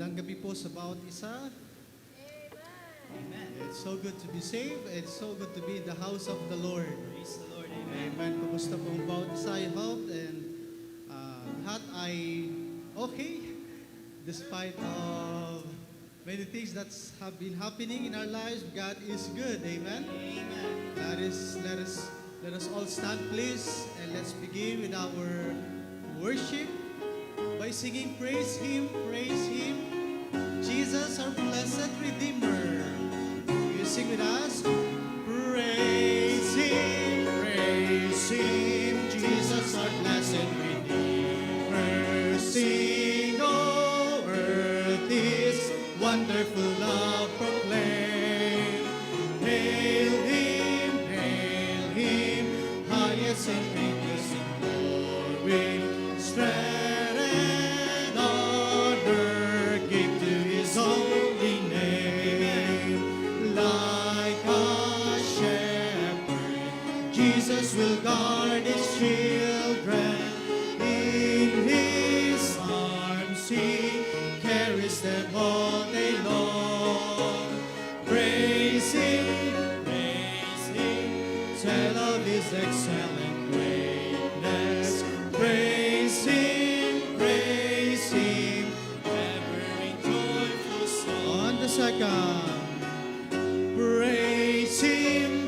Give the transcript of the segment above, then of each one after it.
Magandang gabi po sa bawat isa. Amen. It's so good to be saved. It's so good to be in the house of the Lord. Praise the Lord. Amen. Amen. Kumusta po ang bawat isa? I hope and lahat ay okay despite of many things that have been happening in our lives. God is good. Amen. Amen. Let us all stand, please, and let's begin with our worship by singing Praise Him, Jesus, our blessed Redeemer. You sing with us. Praise Him, Jesus, our blessed Redeemer. Sing, O earth, His wonderful love proclaim. Hail Him, highest and greatest in glory. Strength and honor give to His holy name. Like a shepherd, Jesus will guard His children. In His arms He carries them all day long. Praise Him, tell of His excellent greatness. Praise Him, ever in joyful song. On the second. Praise Him,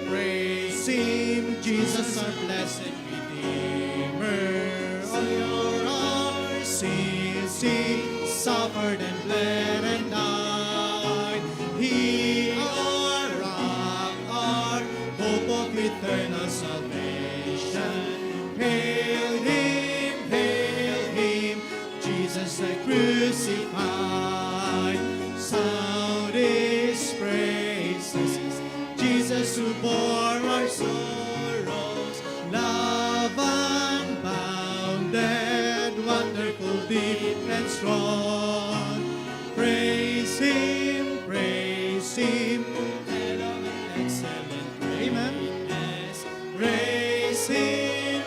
Jesus, our blessed Redeemer. All your sins He suffered and bled and died. He, our rock, our hope of eternal salvation. Hail Him, Jesus the crucified. Sound His praises, Jesus who bore our sorrows. Love unbounded, wonderful, deep and strong. Praise Him, head of an excellent greatness. Praise Him,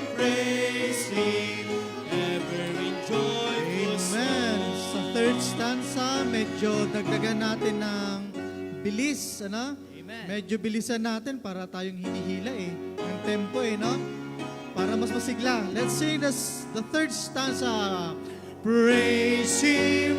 ever in joyful song. Amen. Sa third stanza, medyo dagdagan natin ng bilis, ano? Amen. Medyo bilisan natin para tayong hinihila ng tempo no? Para mas masigla. Let's sing the third stanza. Praise Him,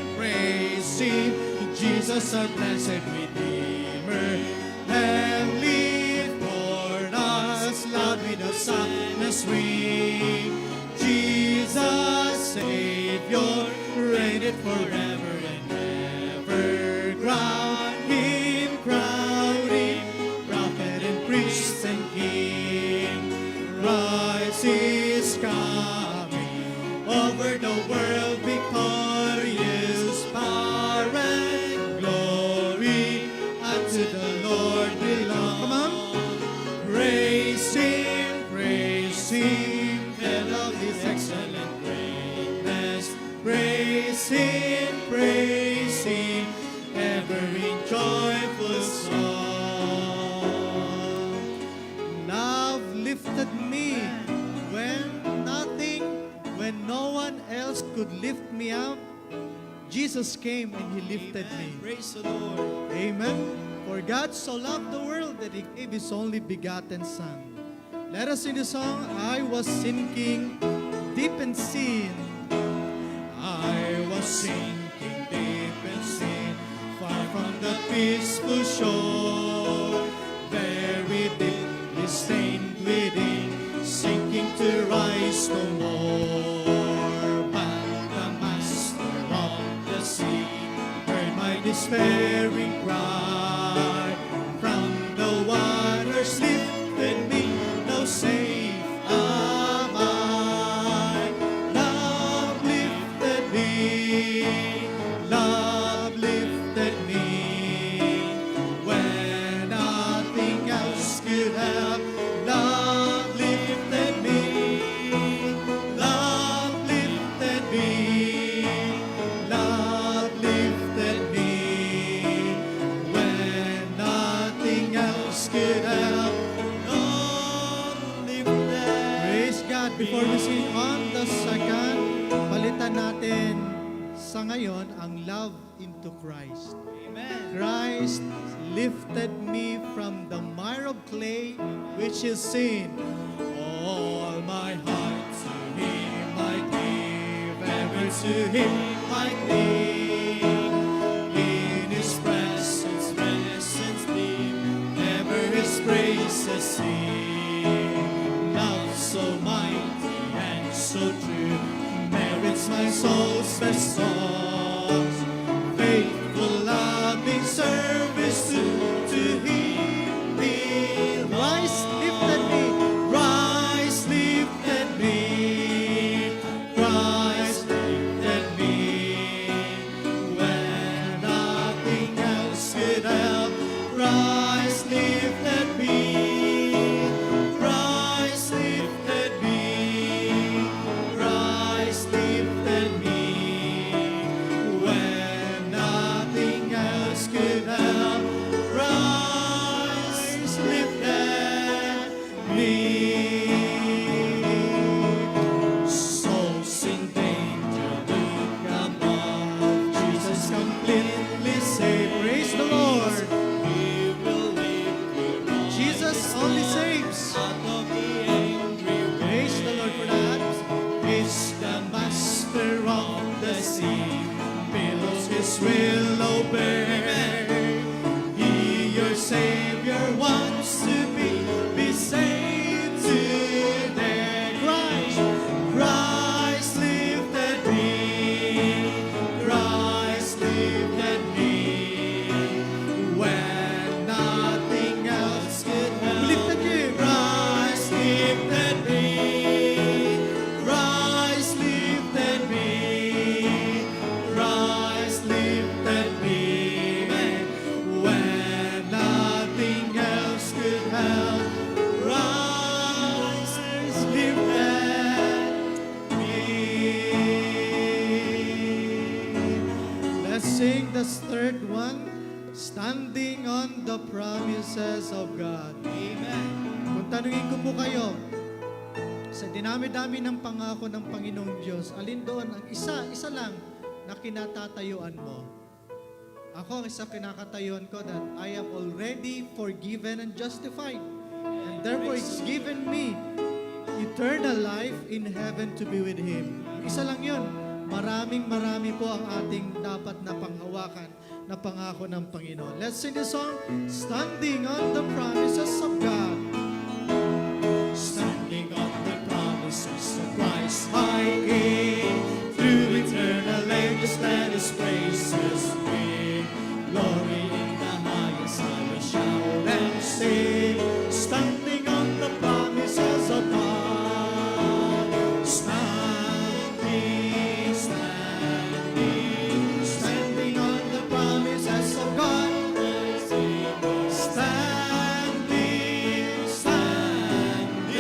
Jesus our blessed Redeemer. Heavenly born us, loud with a sound and swing. Jesus Savior, reigned forever and ever. Crown Him, prophet and priest and king. Rise is coming over the world, victorious power and glory unto the Lord belong. Come on. Praise Him, tell of His excellent greatness. Praise Him, ever in joyful song. Love lifted me when no one else could lift me up. Jesus came and He lifted me. Praise the Lord. Amen. For God so loved the world that He gave His only begotten Son. Let us sing the song, I was sinking deep in sin. I was sinking deep in sin, far from the peaceful shore, very deeply stained within, sinking to rise no more. But the Master of the sea heard my despairing cry. From the waters lifted me, now safe am I. Love lifted me when nothing else could help. Love lifted me when nothing else could help. Love lifted. Praise God. Before we sing on the second, palitan natin sa ngayon ang love into Christ. Amen. Christ lifted me from the mire of clay, which is sin. All my heart to Him I give, ever to Him I cling. In His presence deep, ever His praises sing. Love so mighty and so true, merits my soul's best songs. Faithful, loving service to Him be. Rise, lifted me. Rise, lifted me. Rise, lifted me. When nothing else could help. Rise, lifted me. Rise, lifted me. Rise, lifted me. When nothing else could help. Rise, lifted me. Souls in danger, look above. Jesus completely saved. Praise the Lord. He will lift you up Jesus only saves. out of the angry Praise the Lord for that. He's the master of the sea. Billows His will obey. He, your Savior, wants to be saved today. Christ, Christ lifted me. Christ lifted me. When nothing else could help. Lifted you. Christ lifted me. Christ lifted me. Christ lifted me. When nothing else could help. Christ lifted me. Let's sing the third one. Standing on the promises of God. Amen. Kung tanungin ko po kayo, sa dinami-dami ng pangako ng Panginoong Diyos, alin doon ang isa lang na kinatatayuan mo? Ako, isa kinakatayuan ko that I am already forgiven and justified. And therefore, it's given me eternal life in heaven to be with Him. Isa lang yun. Marami po ang ating dapat na panghawakan na pangako ng Panginoon. Let's sing the song, Standing on the Promises of God. Standing on the promises of Christ my King, through eternal ages let His praises ring. Glory in the highest I will shout and sing, standing on the promises of God. Standing, standing, standing on the promises of God. Standing, standing,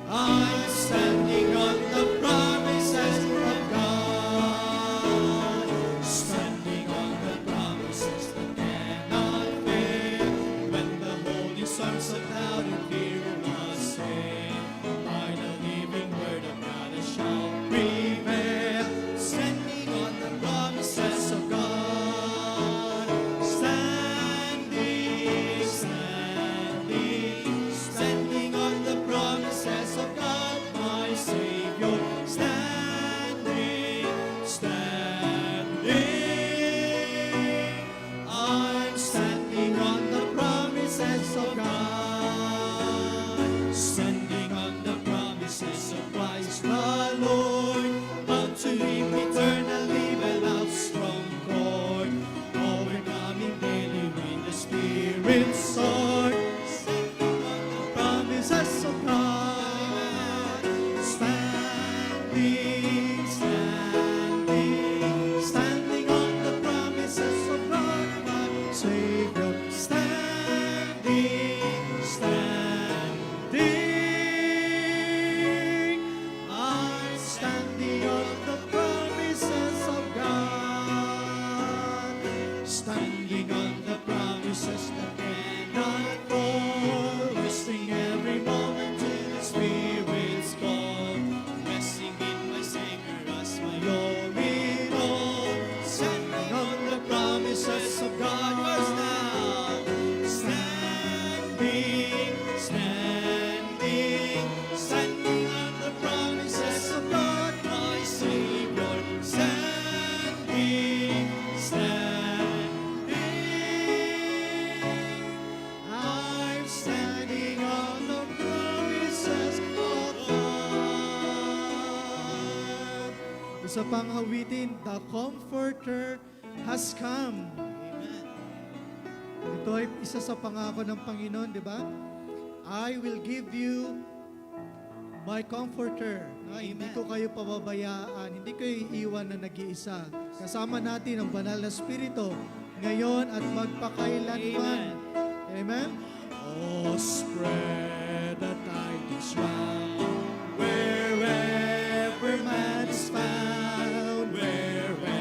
I'm standing on the promises of God. Standing on the promises that cannot fail. When the holy songs of loud and fear was sing, by the living word of God I shall prevail. Standing on the promises of God. Standing, standing, standing on the promises of God, my Savior. Standing, standing, I'm standing on the promises of God. Standing on the promises of Christ the Lord, bound to Him eternally without strong cord, overcoming daily with the Spirit's sword. Standing on the promises of God. Standing, standing, standing on the promises of God, my Savior. Standing, standing, I'm standing on the promises of God. Standing on the promises that cannot fall, resting every moment in the Spirit's call, resting in my Savior as Sa panghawitin, the Comforter has come. Amen. Ito ay isa sa pangako ng Panginoon, di ba? I will give you my comforter. Hindi ko kayo pababayaan, hindi ko iiwan na nag-iisa. Kasama natin ang banal na Espiritu ngayon at magpakailanman. Amen? Oh, spread the tidings round, wherever man is found, wherever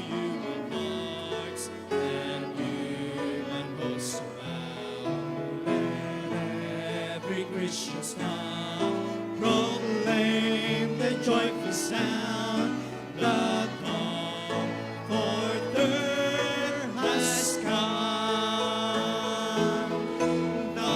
human hearts and human hosts surround. Let every Christian now proclaim the joyful sound, the Comforter has come. The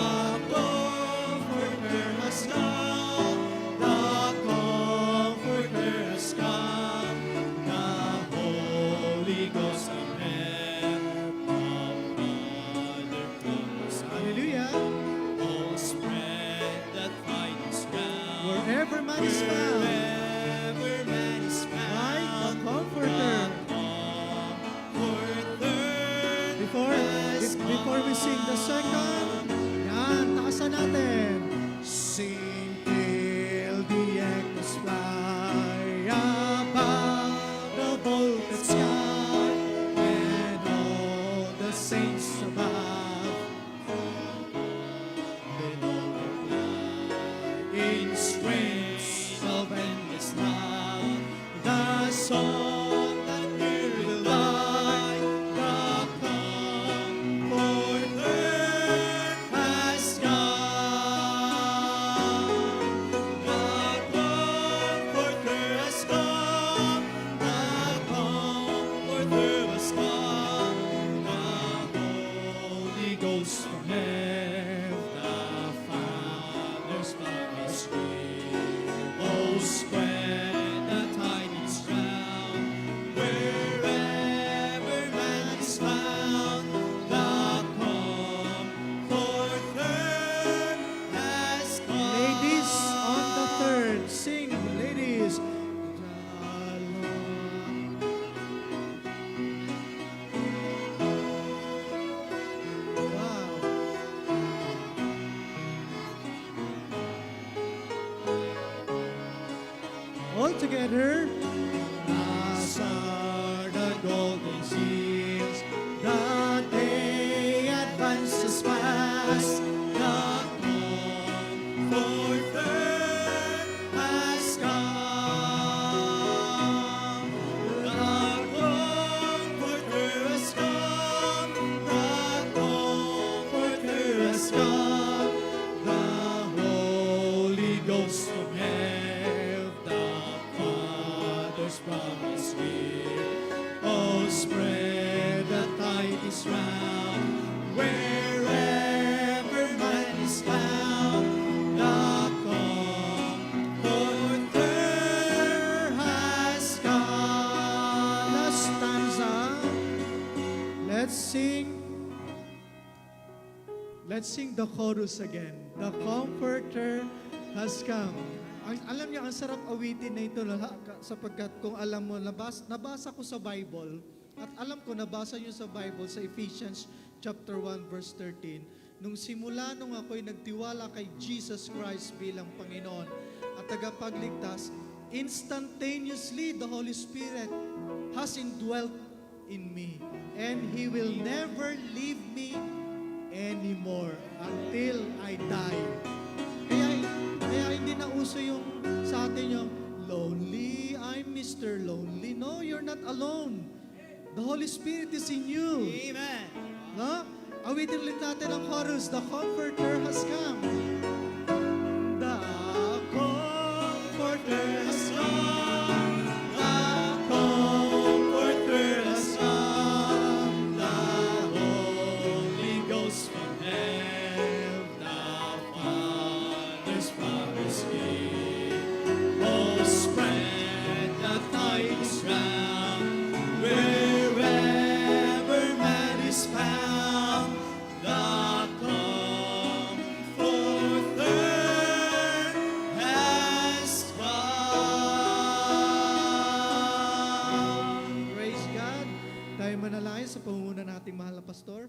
Comforter has come. The Comforter has come. The Holy Ghost of heaven, Father from us. Hallelujah! Oh, spread the tidings round. Wherever man is found, Wherever man is by the found, Comforter. Before we sing the second, yan, taasan natin. Sing till the echoes fly above the vaulted sky, and all the saints above, then all reply in strains of endless love, the song that will die, the Comforter has come. The Comforter has come. The Comforter has come. The Holy Ghost from heaven, the Father's promise give. Oh, spread the tidings round, wherever man is found. The Comforter has come. Ladies on the third, sing, ladies. Wow. All together. As are the golden seals, the day advances fast. The Comforter has come. The Comforter has come. The Comforter has come. The Holy Ghost from heaven, the Father's promise give. Oh, spread the tidings round, wherever man is found. The Comforter has come. Last stanza. Let's sing the chorus again. The Comforter has come. Alam niyo, ang sarap awitin na ito sapagkat kung alam mo, nabasa ko sa Bible at alam ko, nabasa niyo sa Bible sa Ephesians chapter 1 verse 13. Nung simula nung ako'y nagtiwala kay Jesus Christ bilang Panginoon at tagapagligtas, instantaneously the Holy Spirit has indwelt in me, and He will never leave me anymore until I die. Kaya hindi na uso yung sa atin yung lonely, I'm Mr. Lonely. No, you're not alone. The Holy Spirit is in you. Amen. No? Awitin ulit natin ang chorus. The Comforter has come. The Comforter has come. The Comforter has come. The Holy Ghost from heaven, the Father's promise give. Oh, spread the tidings round, wherever man is found. The Comforter sa pangunguna nating mahal na pastor.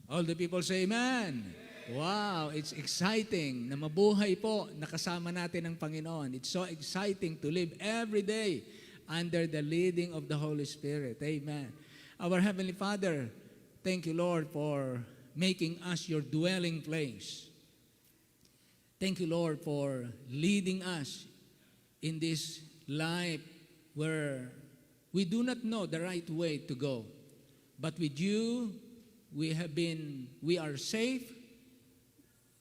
All the people say amen. Wow, it's exciting na mabuhay po nakasama natin ang Panginoon. It's so exciting to live every day under the leading of the Holy Spirit. Amen. Our Heavenly Father, thank you, Lord, for making us your dwelling place. Thank you, Lord, for leading us in this life where we do not know the right way to go. But with you, we are safe.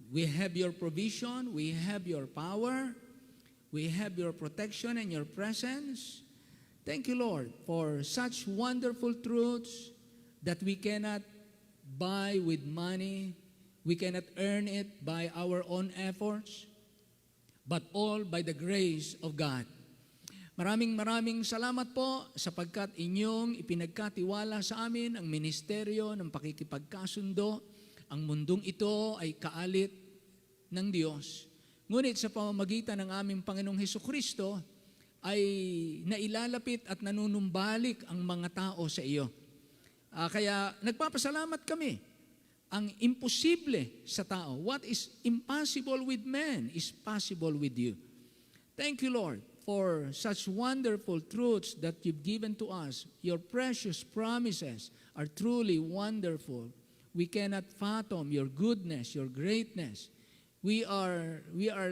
We have your provision. We have your power. We have your protection and your presence. Thank you, Lord, for such wonderful truths that we cannot buy with money. We cannot earn it by our own efforts, but all by the grace of God. Maraming salamat po sapagkat inyong ipinagkatiwala sa amin ang ministeryo ng pakikipagkasundo. Ang mundong ito ay kaalit ng Diyos. Ngunit sa pamamagitan ng aming Panginoong Hesukristo ay nailalapit at nanunumbalik ang mga tao sa iyo. Kaya nagpapasalamat kami. Ang imposible sa tao, what is impossible with man is possible with you. Thank you, Lord, for such wonderful truths that you've given to us. Your precious promises are truly wonderful. We cannot fathom your goodness, your greatness. We are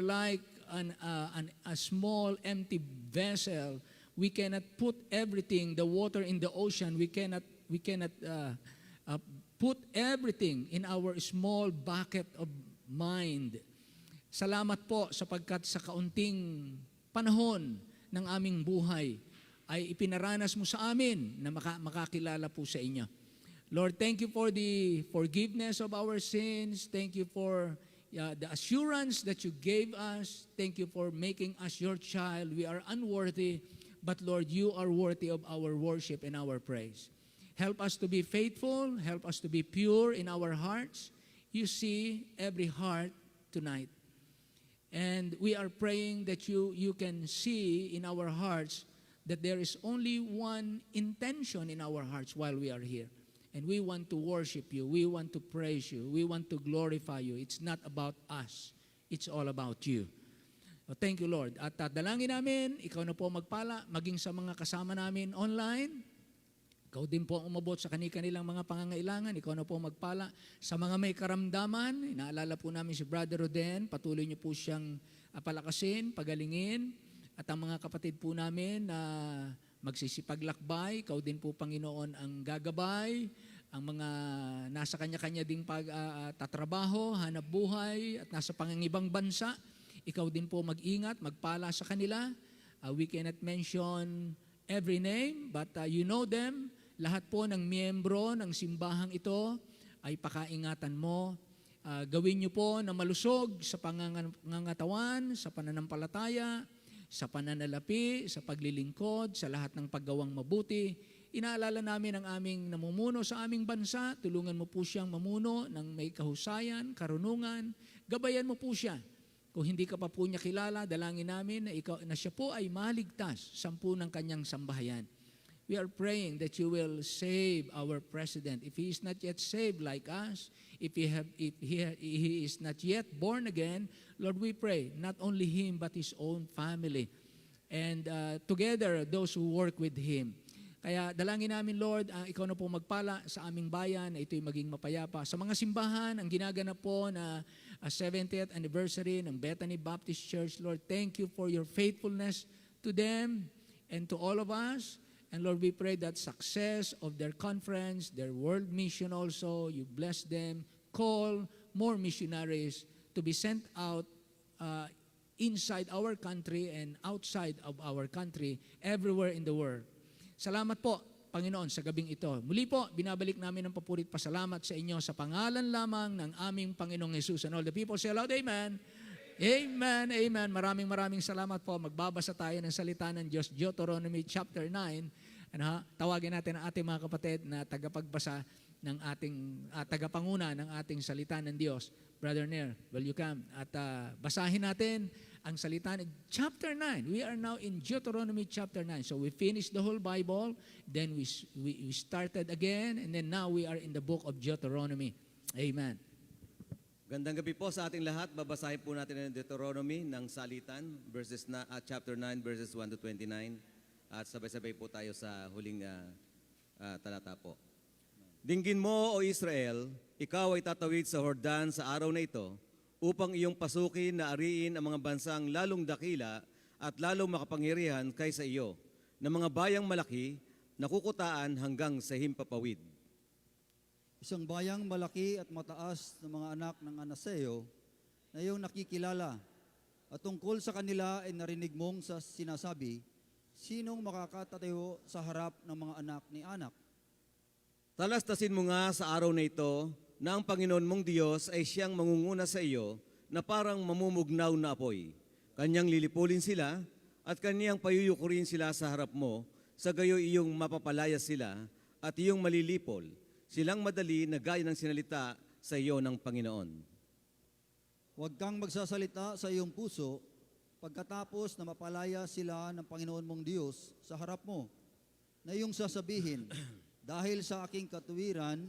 like a small empty vessel. We cannot put everything, the water in the ocean. We cannot put everything in our small bucket of mind. Salamat po sapagkat sa kaunting panahon ng aming buhay ay ipinaranas mo sa amin na makakilala po sa inyo. Lord, thank you for the forgiveness of our sins. Thank you for the assurance that you gave us. Thank you for making us your child. We are unworthy, but Lord, you are worthy of our worship and our praise. Help us to be faithful. Help us to be pure in our hearts. You see every heart tonight. And we are praying that you can see in our hearts that there is only one intention in our hearts while we are here. And we want to worship you. We want to praise you. We want to glorify you. It's not about us. It's all about you. So thank you, Lord. At dalangin namin, ikaw na po magpala, maging sa mga kasama namin online. Ikaw din po ang umabot sa kanilang mga pangangailangan. Ikaw na po magpala. Sa mga may karamdaman, inaalala po namin si Brother Roden. Patuloy niyo po siyang palakasin, pagalingin. At ang mga kapatid po namin na magsisipaglakbay, ikaw din po, Panginoon, ang gagabay. Ang mga nasa kanya-kanya ding tatrabaho, hanap buhay, at nasa pangangibang bansa, ikaw din po mag-ingat, magpala sa kanila. We cannot mention every name, but you know them. Lahat po ng miyembro ng simbahang ito ay pakaingatan mo. Gawin niyo po na malusog sa pangangatawan, sa pananampalataya, sa pananalapi, sa paglilingkod, sa lahat ng paggawang mabuti. Inaalala namin ang aming namumuno sa aming bansa. Tulungan mo po siyang mamuno ng may kahusayan, karunungan. Gabayan mo po siya. Kung hindi ka pa po niya kilala, dalangin namin na siya po ay maligtas sa ng kanyang sambahayan. We are praying that you will save our president. If he is not yet saved like us, if he is not yet born again, Lord, we pray, not only him but his own family. And together, those who work with him. Kaya dalangin namin, Lord, ikaw na po magpala sa aming bayan na ito'y maging mapayapa. Sa mga simbahan, ang ginaganap po na 70th anniversary ng Bethany Baptist Church, Lord, thank you for your faithfulness to them and to all of us. And Lord, we pray that success of their conference, their world mission also, you bless them. Call more missionaries to be sent out inside our country and outside of our country, everywhere in the world. Salamat po, Panginoon, sa gabing ito. Muli po, binabalik namin ang papurit pasalamat sa inyo sa pangalan lamang ng aming Panginoong Jesus. And all the people say aloud, Amen. Amen, amen. Maraming salamat po. Magbabasa tayo ng salita ng Diyos, Deuteronomy chapter 9. Tawagin natin ang ating mga kapatid na tagapagbasa ng ating tagapanguna ng ating salita ng Diyos. Brother Nair, will you come? At basahin natin ang salita ng chapter 9. We are now in Deuteronomy chapter 9. So we finished the whole Bible, then we started again, and then now we are in the book of Deuteronomy. Amen. Gandang gabi po sa ating lahat. Babasahin po natin ang Deuteronomy ng salitan, chapter 9, verses 1 to 29. At sabay-sabay po tayo sa huling talata po. Dinggin mo, O Israel, ikaw ay tatawid sa Jordan sa araw na ito upang iyong pasukin na ariin ang mga bansang lalong dakila at lalong makapangyarihan kaysa iyo, na mga bayang malaki na kukutaan hanggang sa himpapawid. Isang bayang malaki at mataas na mga anak ng Anaseo na iyong nakikilala, at tungkol sa kanila ay narinig mong sa sinasabi, sinong makakatatayo sa harap ng mga anak ni Anak? Talastasin mo nga sa araw na ito na ang Panginoon mong Diyos ay siyang mangunguna sa iyo na parang mamumugnaw na apoy. Kanyang lilipulin sila at kanyang payuyukurin sila sa harap mo, sa gayo iyong mapapalaya sila at iyong malilipol. Silang madali na gaya ng sinalita sa iyo ng Panginoon. Huwag kang magsasalita sa iyong puso pagkatapos na mapalaya sila ng Panginoon mong Diyos sa harap mo, na iyong sasabihin, dahil sa aking katuwiran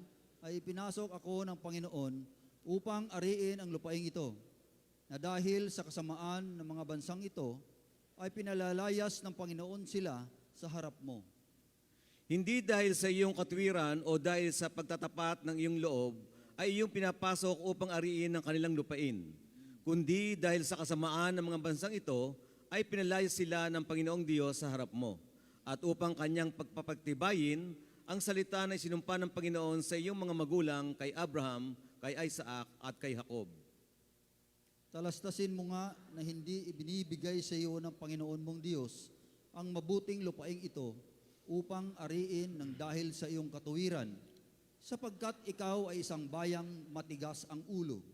ay ipinasok ako ng Panginoon upang ariin ang lupaing ito, na dahil sa kasamaan ng mga bansang ito ay pinalalayas ng Panginoon sila sa harap mo. Hindi dahil sa iyong katuwiran o dahil sa pagtatapat ng iyong loob ay iyong pinapasok upang ariin ang kanilang lupain, kundi dahil sa kasamaan ng mga bansang ito ay pinalayas sila ng Panginoong Diyos sa harap mo, at upang kanyang pagpapagtibayin ang salita na isinumpa ng Panginoon sa iyong mga magulang kay Abraham, kay Isaac at kay Jacob. Talastasin mo nga na hindi ibinibigay sa iyo ng Panginoon mong Diyos ang mabuting lupaing ito upang ariin ng dahil sa iyong katuwiran, sapagkat ikaw ay isang bayang matigas ang ulo.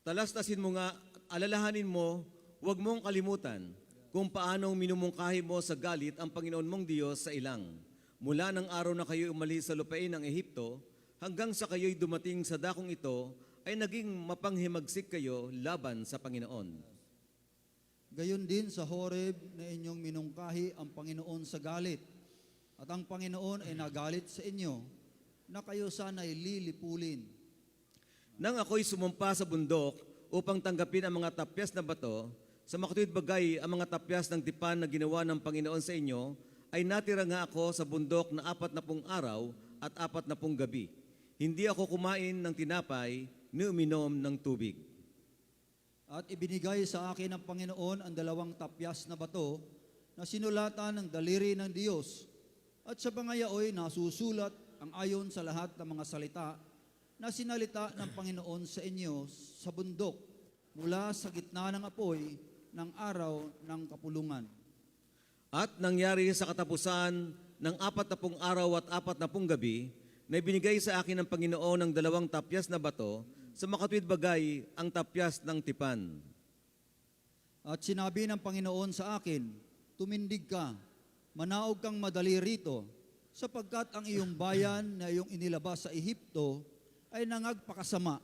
Talastasin mo nga, alalahanin mo, huwag mong kalimutan kung paanong minumungkahi mo sa galit ang Panginoon mong Diyos sa ilang, mula ng araw na kayo umalis sa lupain ng Ehipto, hanggang sa kayo'y dumating sa dakong ito, ay naging mapanghimagsik kayo laban sa Panginoon. Gayon din sa Horeb na inyong minungkahi ang Panginoon sa galit, at ang Panginoon ay nagalit sa inyo, na kayo sana'y lilipulin. Nang ako'y sumumpa sa bundok upang tanggapin ang mga tapyas na bato, sa makatuwid bagay ang mga tapyas ng tipan na ginawa ng Panginoon sa inyo, ay natira nga ako sa bundok na 40 araw at 40 gabi. Hindi ako kumain ng tinapay ni uminom ng tubig. At ibinigay sa akin ng Panginoon ang 2 tapyas na bato na sinulatan ng daliri ng Diyos. At sa bangayaoy nasusulat ang ayon sa lahat ng mga salita na sinalita ng Panginoon sa inyo sa bundok mula sa gitna ng apoy ng araw ng kapulungan. At nangyari sa katapusan ng 40 araw at 40 gabi, na ibinigay sa akin ng Panginoon ng 2 tapyas na bato, sa makatuwid bagay ang tapyas ng tipan. At sinabi ng Panginoon sa akin, tumindig ka, manaog kang madali rito, sapagkat ang iyong bayan na iyong inilabas sa Ehipto ay nangagpakasama.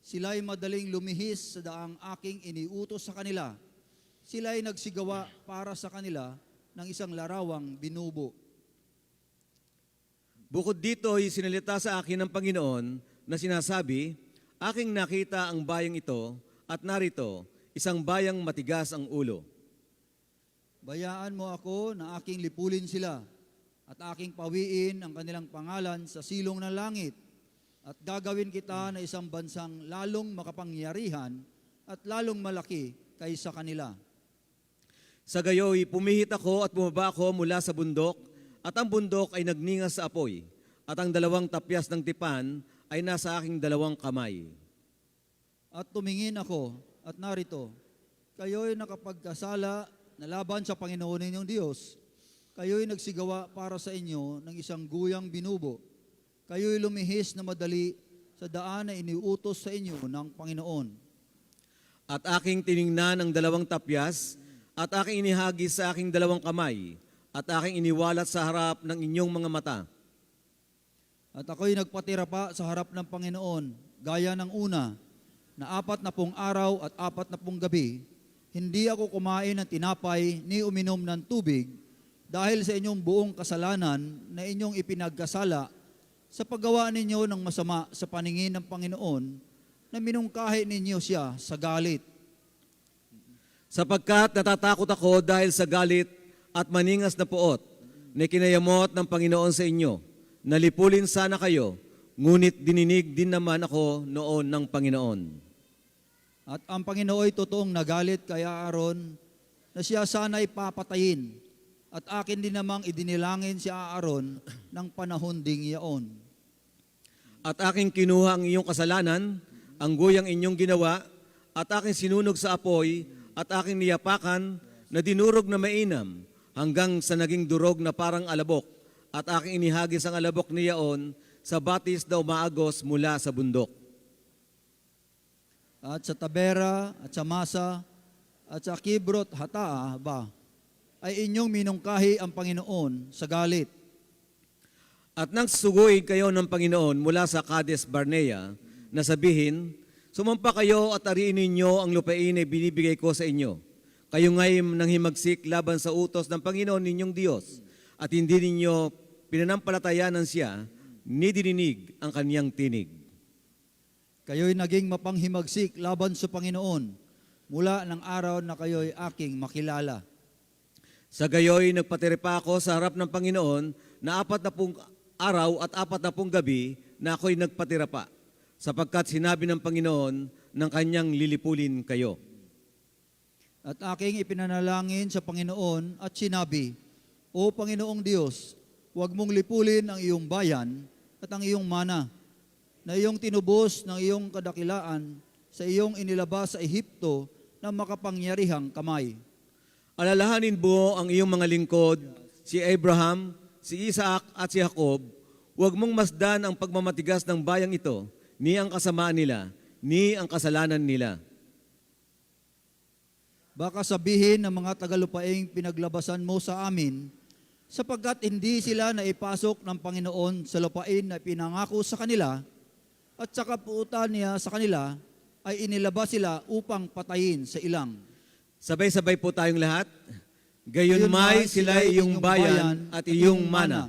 Sila'y madaling lumihis sa daang aking iniutos sa kanila. Sila'y nagsigawa para sa kanila ng isang larawang binubo. Bukod dito ay sinalita sa akin ng Panginoon na sinasabi, aking nakita ang bayang ito at narito, isang bayang matigas ang ulo. Bayaan mo ako na aking lipulin sila at aking pawiin ang kanilang pangalan sa silong ng langit, at gagawin kita na isang bansang lalong makapangyarihan at lalong malaki kaysa kanila. Sa gayoy, pumihit ako at bumaba ako mula sa bundok, at ang bundok ay nagningas sa apoy, at ang 2 tapyas ng tipan ay nasa aking 2 kamay. At tumingin ako, at narito, kayo'y nakapagkasala na laban sa Panginoon ninyong Diyos. Kayo'y nagsigawa para sa inyo ng isang guyang binubo. Kayo'y lumihis na madali sa daan na iniutos sa inyo ng Panginoon. At aking tiningnan ang 2 tapyas, at aking inihagis sa aking 2 kamay, at aking iniwalat sa harap ng inyong mga mata. At ako'y nagpatira pa sa harap ng Panginoon, gaya ng una, na 40 araw at 40 gabi, hindi ako kumain ng tinapay ni uminom ng tubig dahil sa inyong buong kasalanan na inyong ipinagkasala sa paggawa ninyo ng masama sa paningin ng Panginoon na minungkahi ninyo siya sa galit. Sapagkat natatakot ako dahil sa galit at maningas na puot na kinayamot ng Panginoon sa inyo. Nalipulin sana kayo, ngunit dininig din naman ako noon ng Panginoon. At ang Panginoon ay totoong nagalit kay Aaron na siya sana'y papatayin. At akin din namang idinilangin si Aaron ng panahon ding yaon. At aking kinuha ang iyong kasalanan, ang guyang inyong ginawa, at aking sinunog sa apoy, at aking niyapakan na dinurog na mainam, hanggang sa naging durog na parang alabok, at aking inihagis ang alabok niyaon sa batis na umaagos mula sa bundok. At sa Tabera, at sa Masa, at sa Kibrot Hataa ba, ay inyong minungkahi ang Panginoon sa galit. At nang susuguin kayo ng Panginoon mula sa Kades Barnea, na sabihin, sumampa kayo at ariin ninyo ang lupain na binibigay ko sa inyo. Kayo nga'y nanghimagsik laban sa utos ng Panginoon ninyong Diyos, at hindi ninyo pinanampalatayanan siya, ni dininig ang kaniyang tinig. Kayo'y naging mapanghimagsik laban sa Panginoon mula ng araw na kayo'y aking makilala. Sa gayoy, nagpatiripa ako sa harap ng Panginoon na 40 araw at 40 gabi na ako'y nagpatira pa, sapagkat sinabi ng Panginoon ng kanyang lilipulin kayo. At aking ipinanalangin sa Panginoon at sinabi, O Panginoong Diyos, huwag mong lipulin ang iyong bayan at ang iyong mana, na iyong tinubos ng iyong kadakilaan sa iyong inilabas sa Ehipto ng makapangyarihang kamay. Alalahanin mo ang iyong mga lingkod, si Abraham, si Isaac at si Jacob. Huwag mong masdan ang pagmamatigas ng bayang ito, ni ang kasamaan nila, ni ang kasalanan nila. Baka sabihin ng mga tagalupaing pinaglabasan mo sa amin, sapagkat hindi sila naipasok ng Panginoon sa lupain na pinangako sa kanila, at sa kapuutan niya sa kanila ay inilabas sila upang patayin sa ilang. Sabay-sabay po tayong lahat. Gayunmay sila iyong bayan at iyong mana,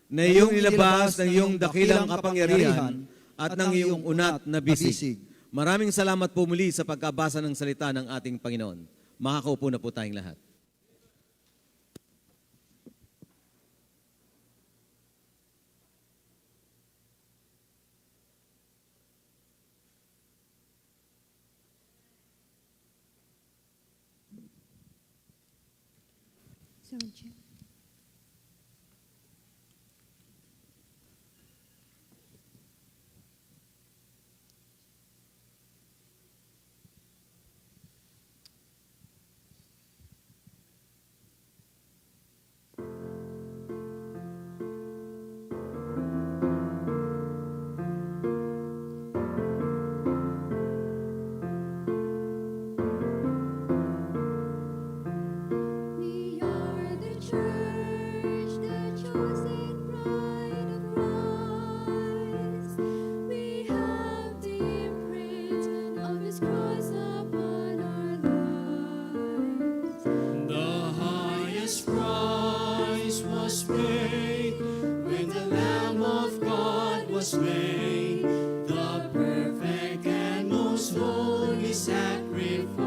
na iyong nilabas ng iyong dakilang kapangyarihan at ng iyong unat na bisig. Maraming salamat po muli sa pagkabasa ng salita ng ating Panginoon. Makakaupo na po tayong lahat. Sound check. We are the church, the chosen bride of Christ. We have the imprint of His cross upon our lives. The highest price was paid when the Lamb of God was made, the perfect and most holy sacrifice.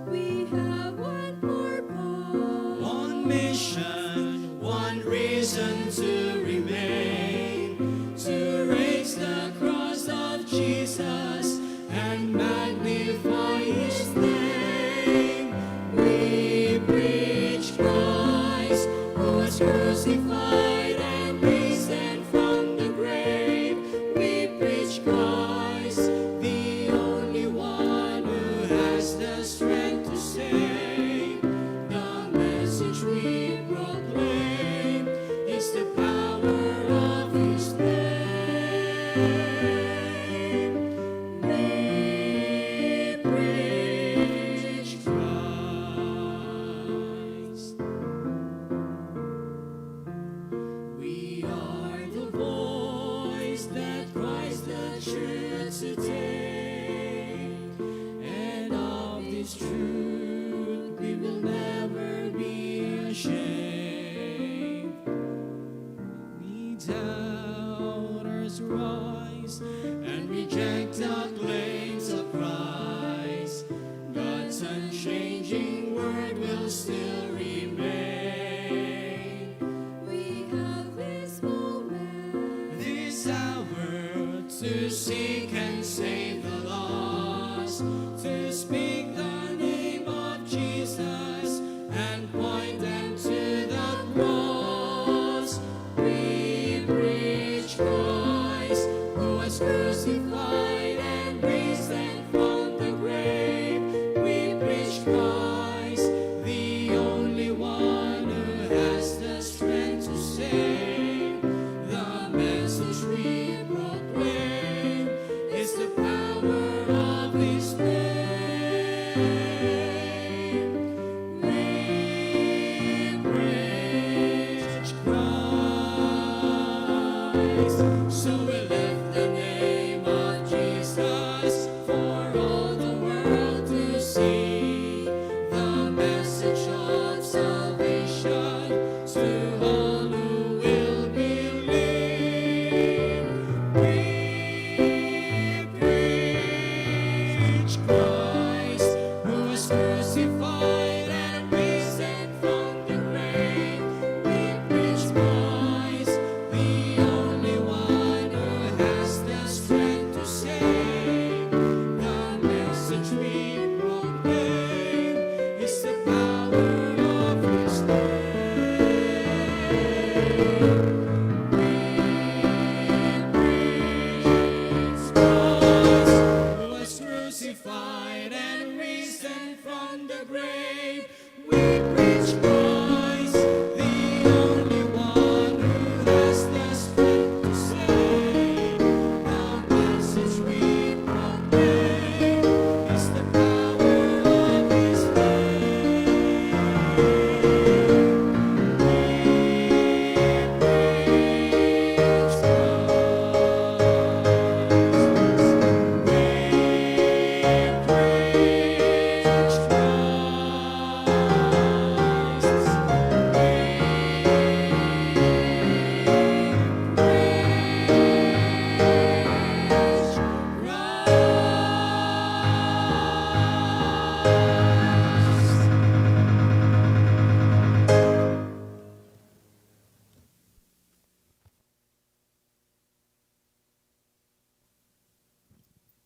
We have one purpose, One mission, one reason to remain, to raise the cross of Jesus and magnify His name. We preach Christ, who was crucified and risen from the grave. We preach Christ, the only one who has the strength to save. The message we proclaim is the power of His name. We preach Christ.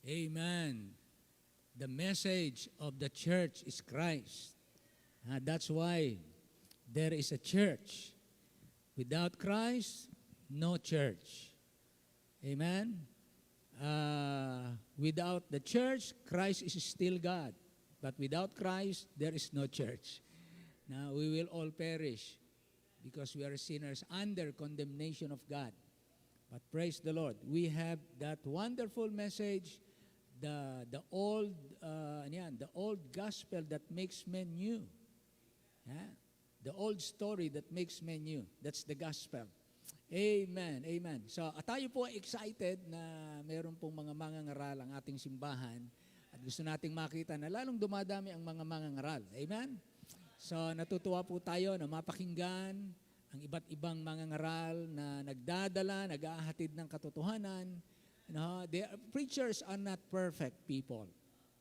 Amen. The message of the church is Christ. That's why there is a church. Without Christ, no church. Amen. Without the church, Christ is still God. But without Christ, there is no church. Now, we will all perish because we are sinners under condemnation of God. But praise the Lord, we have that wonderful message, the old gospel that makes men new. Yeah? The old story that makes men new. That's the gospel. Amen, amen. So, tayo po excited na meron pong mga mangangaral ang ating simbahan at gusto nating makita na lalong dumadami ang mga mangangaral. Amen? So, natutuwa po tayo na mapakinggan ang iba't ibang mangangaral na nagdadala, nag-aahatid ng katotohanan. Preachers are not perfect people.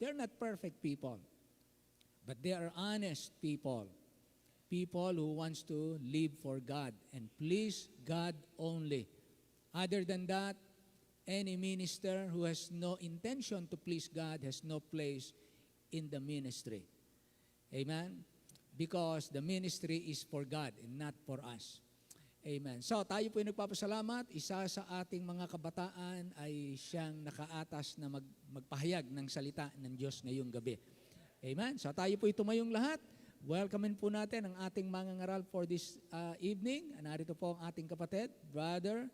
They're not perfect people. But they are honest people. People who wants to live for God and please God only. Other than that, any minister who has no intention to please God has no place in the ministry. Amen? Because the ministry is for God and not for us. Amen. So tayo po ay nagpapasalamat. Isa sa ating mga kabataan ay siyang nakaatas na magpahayag ng salita ng Diyos ngayong gabi. Amen. So tayo po ay tumayong lahat. Welcomein po natin ang ating mangangaral for this evening. Narito po ang ating kapatid, Brother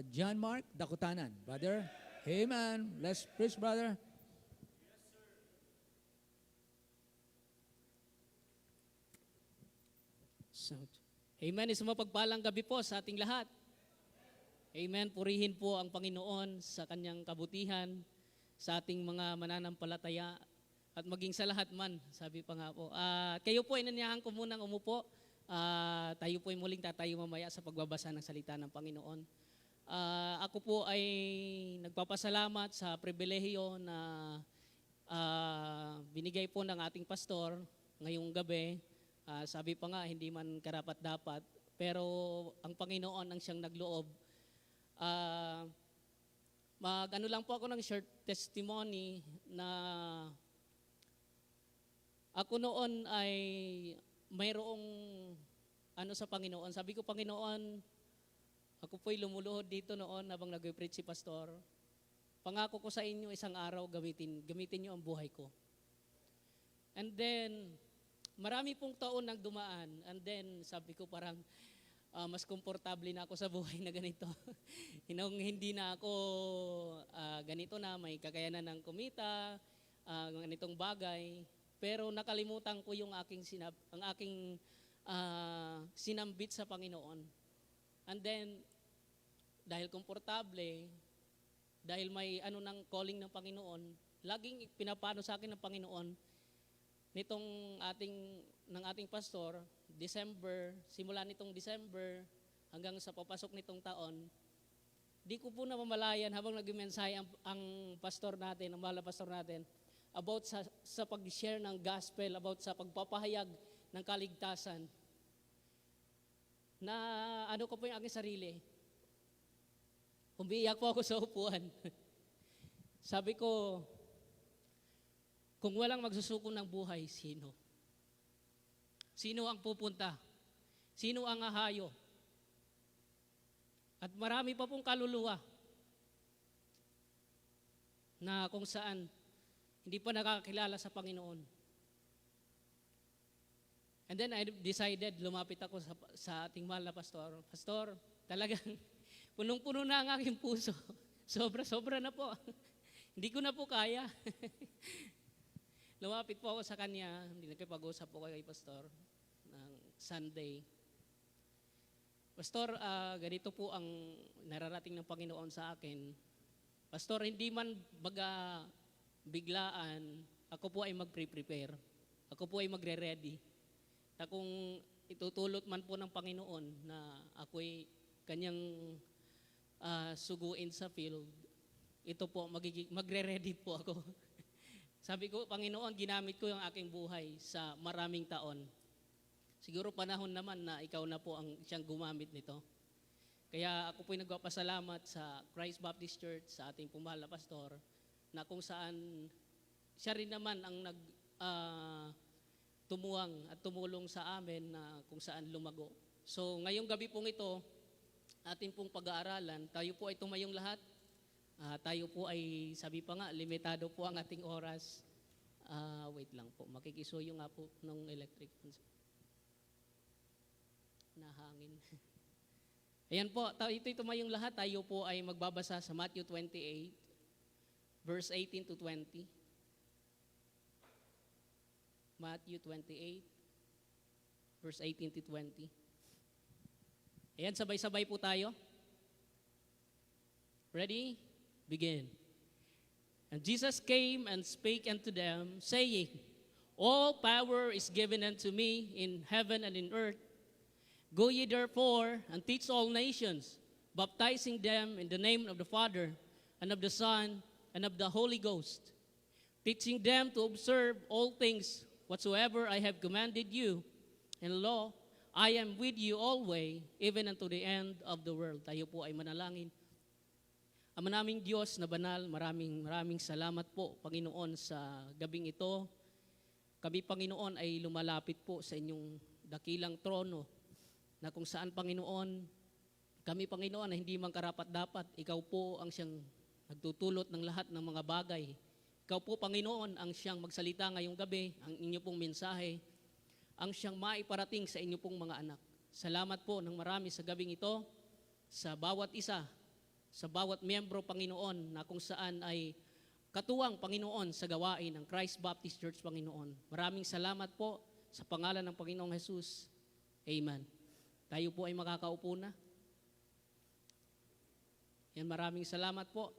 John Mark Dakutanan. Brother, amen. Let's preach, brother. Sound. Amen. Isang mapagpalang gabi po sa ating lahat. Amen. Purihin po ang Panginoon sa kanyang kabutihan, sa ating mga mananampalataya, at maging sa lahat man, sabi pa nga po. Kayo po, inanyahan ko munang umupo. Tayo po ay muling tatayo mamaya sa pagbabasa ng salita ng Panginoon. Ako po ay nagpapasalamat sa pribilehiyo na binigay po ng ating pastor ngayong gabi. Sabi pa nga, hindi man karapat-dapat, pero ang Panginoon ang siyang nagloob. Mag-ano lang po ako ng short testimony na ako noon ay mayroong ano sa Panginoon. Sabi ko, Panginoon, ako po'y lumuluhod dito noon habang nag-preach si pastor. Pangako ko sa inyo isang araw gamitin niyo ang buhay ko. And then, marami pong taon nang dumaan. And then, sabi ko parang mas komportable na ako sa buhay na ganito. Hindi na ako ganito na, may kakayanan ng kumita, ganitong bagay. Pero nakalimutan ko yung aking sinambit sa Panginoon. And then, dahil komportable, dahil may ano ng calling ng Panginoon, laging pinapano sa akin ng Panginoon, ng ating pastor, simula nitong December, hanggang sa papasok nitong taon, di ko po namamalayan habang nag-mensahe ang pastor natin, ang mahal na pastor natin, about sa pag-share ng gospel, about sa pagpapahayag ng kaligtasan. Na ano ko po yung aking sarili. Umiiyak po ako sa upuan. Sabi ko, kung walang magsusuko ng buhay, sino? Sino ang pupunta? Sino ang ahayo? At marami pa pong kaluluwa na kung saan hindi pa nakakilala sa Panginoon. And then I decided, lumapit ako sa ating mahal na pastor. Pastor, talagang punong-puno na ang aking puso. Sobra-sobra na po. Hindi ko na po kaya. Lumapit po ako sa kanya, hindi nakipag-usap po kay pastor ng Sunday. Pastor, ganito po ang nararating ng Panginoon sa akin. Pastor, hindi man biglaan, ako po ay mag-prepare. Ako po ay magre-ready. Na kung itutulot man po ng Panginoon na ako'y kanyang suguin sa field, ito po, magre-ready po ako. Sabi ko, Panginoon, ginamit ko yung aking buhay sa maraming taon. Siguro panahon naman na ikaw na po ang siyang gumamit nito. Kaya ako po'y nagpapasalamat sa Christ Baptist Church, sa ating pumahal na pastor, na kung saan siya rin naman ang tumuwang at tumulong sa amin na kung saan lumago. So ngayong gabi pong ito, ating pong pag-aaralan, tayo po ay tumayong lahat. Tayo po ay, sabi pa nga, limitado po ang ating oras. Wait lang po, makikisuyo nga po ng electric. Nahangin. Ayan po, ito'y tumayong lahat. Tayo po ay magbabasa sa Matthew 28, verse 18 to 20. Matthew 28, verse 18 to 20. Ayan, sabay-sabay po tayo. Ready? Begin. And Jesus came and spake unto them, saying, All power is given unto me in heaven and in earth. Go ye therefore and teach all nations, baptizing them in the name of the Father, and of the Son, and of the Holy Ghost, teaching them to observe all things whatsoever I have commanded you. And lo, I am with you always, even unto the end of the world. Tayo po ay manalangin. Ama naming Diyos na banal, maraming salamat po, Panginoon, sa gabing ito. Kami, Panginoon, ay lumalapit po sa inyong dakilang trono, na kung saan, Panginoon, kami, Panginoon, na hindi man karapat-dapat, ikaw po ang siyang nagtutulot ng lahat ng mga bagay. Ikaw po, Panginoon, ang siyang magsalita ngayong gabi, ang inyo pong mensahe, ang siyang maiparating sa inyo pong mga anak. Salamat po ng marami sa gabing ito, sa bawat isa, sa bawat miyembro, Panginoon, na kung saan ay katuwang, Panginoon, sa gawain ng Christ Baptist Church, Panginoon. Maraming salamat po sa pangalan ng Panginoong Jesus. Amen. Tayo po ay makakaupo na. Yan, maraming salamat po.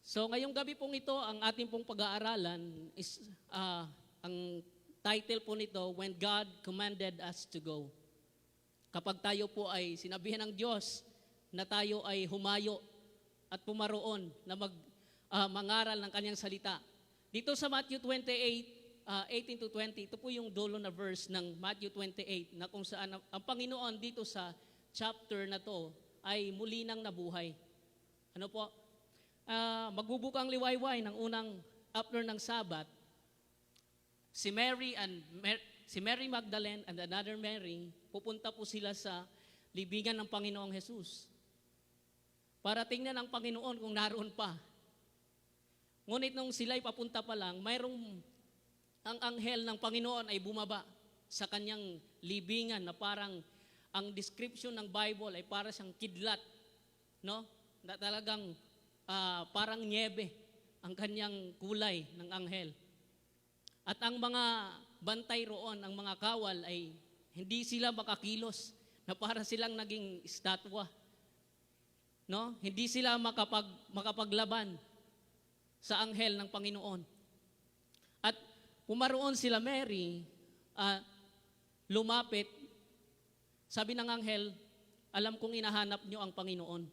So ngayong gabi pong ito, ang ating pong pag-aaralan is, ang title po nito, When God Commanded Us to Go. Kapag tayo po ay sinabihan ng Diyos na tayo ay humayo at pumaroon na mangaral ng kanyang salita. Dito sa Matthew 28, 18 to 20, ito po yung dulo na verse ng Matthew 28 na kung saan ang Panginoon dito sa chapter na to ay muli nang nabuhay. Ano po? Magbubukang liwayway ng unang after ng Sabbath, si Mary Magdalene and another Mary, pupunta po sila sa libingan ng Panginoong Jesus para tingnan ang Panginoon kung naroon pa. Ngunit nung sila'y papunta pa lang, mayroong ang anghel ng Panginoon ay bumaba sa kanyang libingan na parang ang description ng Bible ay para siyang kidlat, no? Na talagang parang niebe ang kanyang kulay ng anghel. At ang mga bantay roon, ang mga kawal ay hindi sila makakilos na para silang naging estatwa. No? Hindi sila makapaglaban sa anghel ng Panginoon. At pumaroon sila Mary, lumapit, sabi ng anghel, alam kong inahanap nyo ang Panginoon.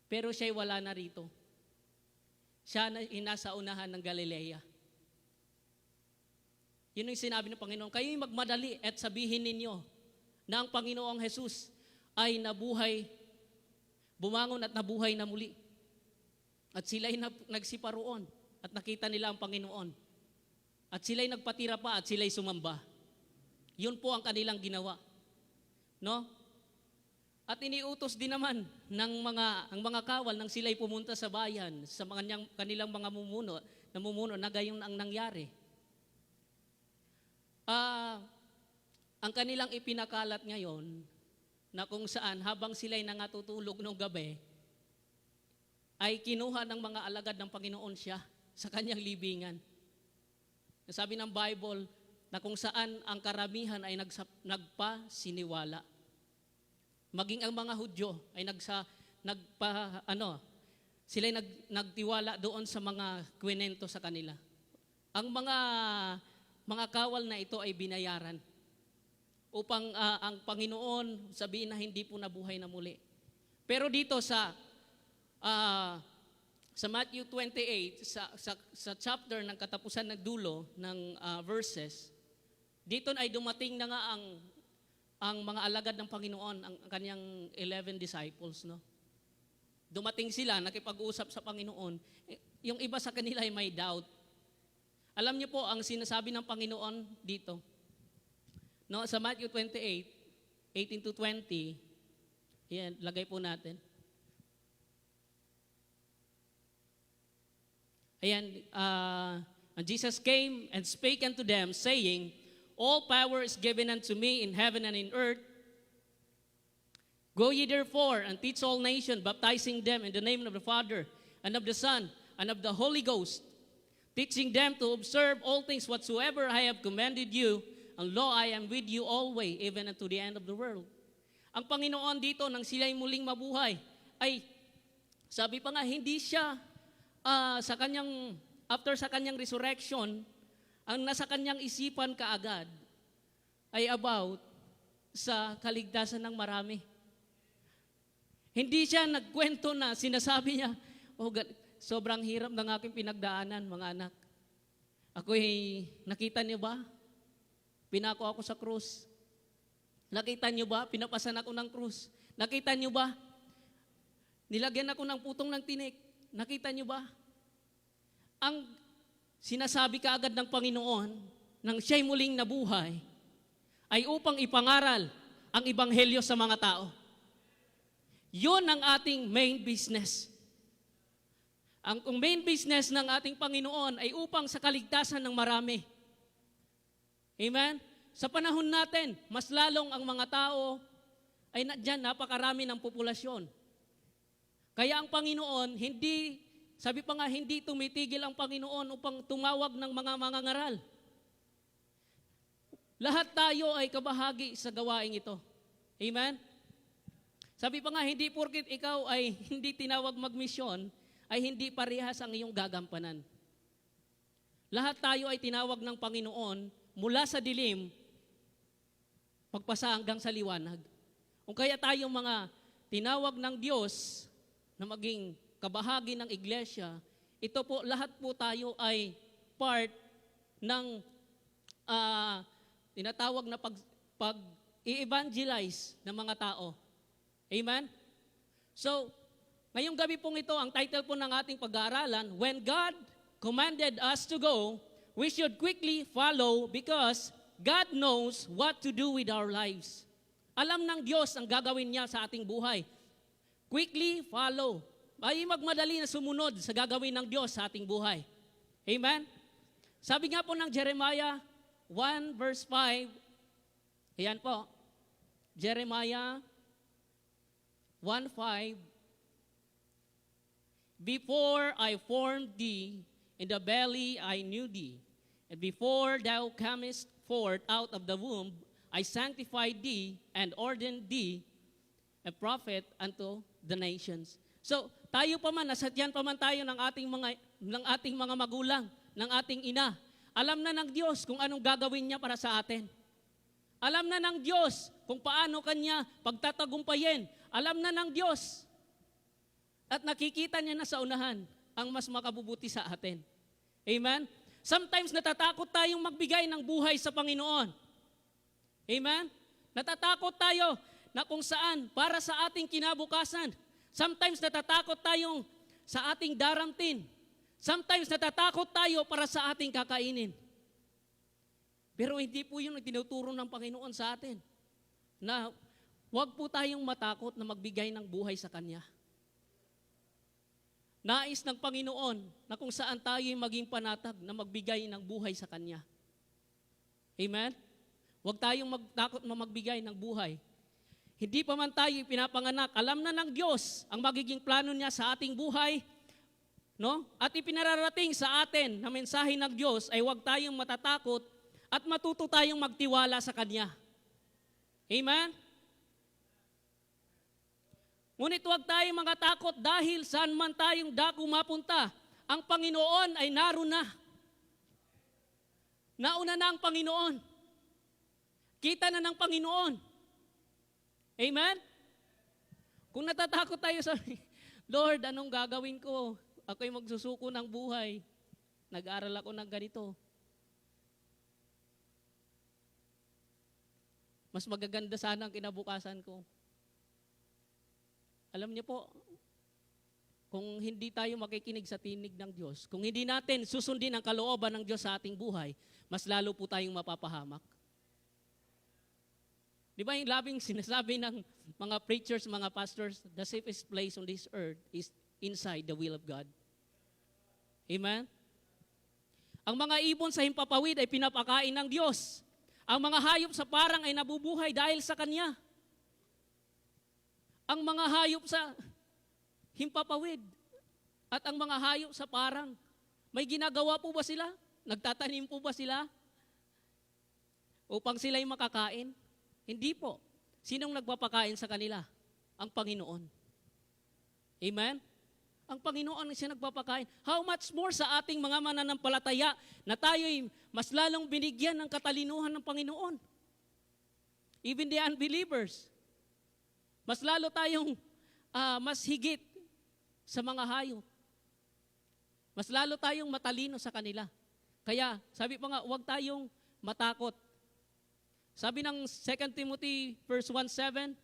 Pero siya'y wala na rito. Siya na nasa unahan ng Galilea. Yun yung sinabi ng Panginoon, kayo'y magmadali at sabihin ninyo na ang Panginoong Jesus ay nabuhay, bumangon at nabuhay na muli. At sila'y nagsipa roon at nakita nila ang Panginoon. At sila'y nagpatira pa at sila'y sumamba. Yun po ang kanilang ginawa. No? At iniutos din naman ng mga kawal nang sila'y pumunta sa bayan sa kanilang mga namumuno na gayon ang nangyari. Ang kanilang ipinakalat ngayon na kung saan habang sila'y nangatutulog ng gabi, ay kinuha ng mga alagad ng Panginoon siya sa kanyang libingan. Sabi ng Bible na kung saan ang karamihan ay nagpasiniwala. Maging ang mga Hudyo ay sila'y nagtiwala doon sa mga kwento sa kanila. Ang mga kawal na ito ay binayaran upang ang Panginoon sabihin na hindi po nabuhay na muli. Pero dito sa Matthew 28, sa chapter ng katapusan ng dulo ng verses, dito ay dumating na nga ang mga alagad ng Panginoon, ang kanyang 11 disciples, no? Dumating sila, nakipag-usap sa Panginoon. yung iba sa kanila ay may doubt. Alam niyo po ang sinasabi ng Panginoon dito. No, sa Matthew 28:18 to 20, yan, lagay po natin. Ayan, and Jesus came and spake unto them, saying, All power is given unto me in heaven and in earth. Go ye therefore and teach all nations, baptizing them in the name of the Father, and of the Son, and of the Holy Ghost, teaching them to observe all things whatsoever I have commanded you, and lo, I am with you always, even unto the end of the world. Ang Panginoon dito, nang sila'y muling mabuhay, ay, sabi pa nga, hindi siya after sa kanyang resurrection, ang nasa kanyang isipan kaagad ay about sa kaligtasan ng marami. Hindi siya nagkwento na sinasabi niya, sobrang hirap ng aking pinagdaanan, mga anak. Ako'y, nakita niyo ba? Pinako ako sa krus. Nakita niyo ba? Pinapasan ako ng krus. Nakita niyo ba? Nilagyan ako ng putong ng tinik. Nakita niyo ba? Ang sinasabi kaagad ng Panginoon nang siya'y muling nabuhay ay upang ipangaral ang ebanghelyo sa mga tao. Yun ang ating main business. Ang main business ng ating Panginoon ay upang sa kaligtasan ng marami. Amen? Sa panahon natin, mas lalong ang mga tao ay dyan napakarami ng populasyon. Kaya ang Panginoon, sabi pa nga, hindi tumitigil ang Panginoon upang tumawag ng mga mangangaral. Lahat tayo ay kabahagi sa gawaing ito. Amen? Sabi pa nga, hindi porket ikaw ay hindi tinawag magmisyon, ay hindi parehas ang iyong gagampanan. Lahat tayo ay tinawag ng Panginoon mula sa dilim, magpasa hanggang sa liwanag. Kung kaya tayong mga tinawag ng Diyos na maging kabahagi ng iglesia, ito po, lahat po tayo ay part ng tinatawag na pag-i-evangelize ng mga tao. Amen? So, ngayong gabi pong ito, ang title po ng ating pag-aaralan, When God commanded us to go, we should quickly follow because God knows what to do with our lives. Alam ng Diyos ang gagawin niya sa ating buhay. Quickly follow. Ay magmadali na sumunod sa gagawin ng Diyos sa ating buhay. Amen? Sabi nga po ng Jeremiah 1 verse 5, ayan po, Jeremiah 1:5, Before I formed thee in the belly I knew thee, and before thou camest forth out of the womb, I sanctified thee and ordained thee a prophet unto the nations. So, tayo pa man, nasatyan pa man tayo ng ating mga magulang, ng ating ina. Alam na ng Diyos kung anong gagawin niya para sa atin. Alam na ng Diyos kung paano kanya pagtatagumpayin. Alam na ng Diyos. At nakikita niya na sa unahan ang mas makabubuti sa atin. Amen? Sometimes natatakot tayong magbigay ng buhay sa Panginoon. Amen? Natatakot tayo na kung saan para sa ating kinabukasan. Sometimes natatakot tayong sa ating daramtin. Sometimes natatakot tayo para sa ating kakainin. Pero hindi po yun ang tinuturo ng Panginoon sa atin. Na huwag po tayong matakot na magbigay ng buhay sa Kanya. Nais ng Panginoon na kung saan tayo maging panatag na magbigay ng buhay sa Kanya. Amen? Huwag tayong magtakot na magbigay ng buhay. Hindi pa man tayo pinapanganak, alam na ng Diyos ang magiging plano niya sa ating buhay, no? At ipinararating sa atin na mensahe ng Diyos ay huwag tayong matatakot at matuto tayong magtiwala sa Kanya. Amen? Ngunit huwag tayong mga takot dahil saan man tayong dako mapunta, ang Panginoon ay naroon na. Nauna na ang Panginoon. Kita na ng Panginoon. Amen? Kung natatakot tayo sa Lord, anong gagawin ko? Ako'y magsusuko ng buhay. Nag-aral ako ng ganito. Mas magaganda sana ang kinabukasan ko. Alam niyo po, kung hindi tayo makikinig sa tinig ng Diyos, kung hindi natin susundin ang kalooban ng Diyos sa ating buhay, mas lalo po tayong mapapahamak. Di ba yung labing sinasabi ng mga preachers, mga pastors, the safest place on this earth is inside the will of God. Amen? Ang mga ibon sa himpapawid ay pinapakain ng Diyos. Ang mga hayop sa parang ay nabubuhay dahil sa Kanya. Ang mga hayop sa himpapawid at ang mga hayop sa parang, may ginagawa po ba sila? Nagtatanim po ba sila? Upang sila'y makakain? Hindi po. Sinong nagpapakain sa kanila? Ang Panginoon. Amen? Ang Panginoon ang siya nagpapakain. How much more sa ating mga mananampalataya na tayo'y mas lalong binigyan ng katalinuhan ng Panginoon. Even the unbelievers. Mas lalo tayong mas higit sa mga hayop. Mas lalo tayong matalino sa kanila. Kaya, sabi pa nga, huwag tayong matakot. Sabi ng 2 Timothy verse 1:7,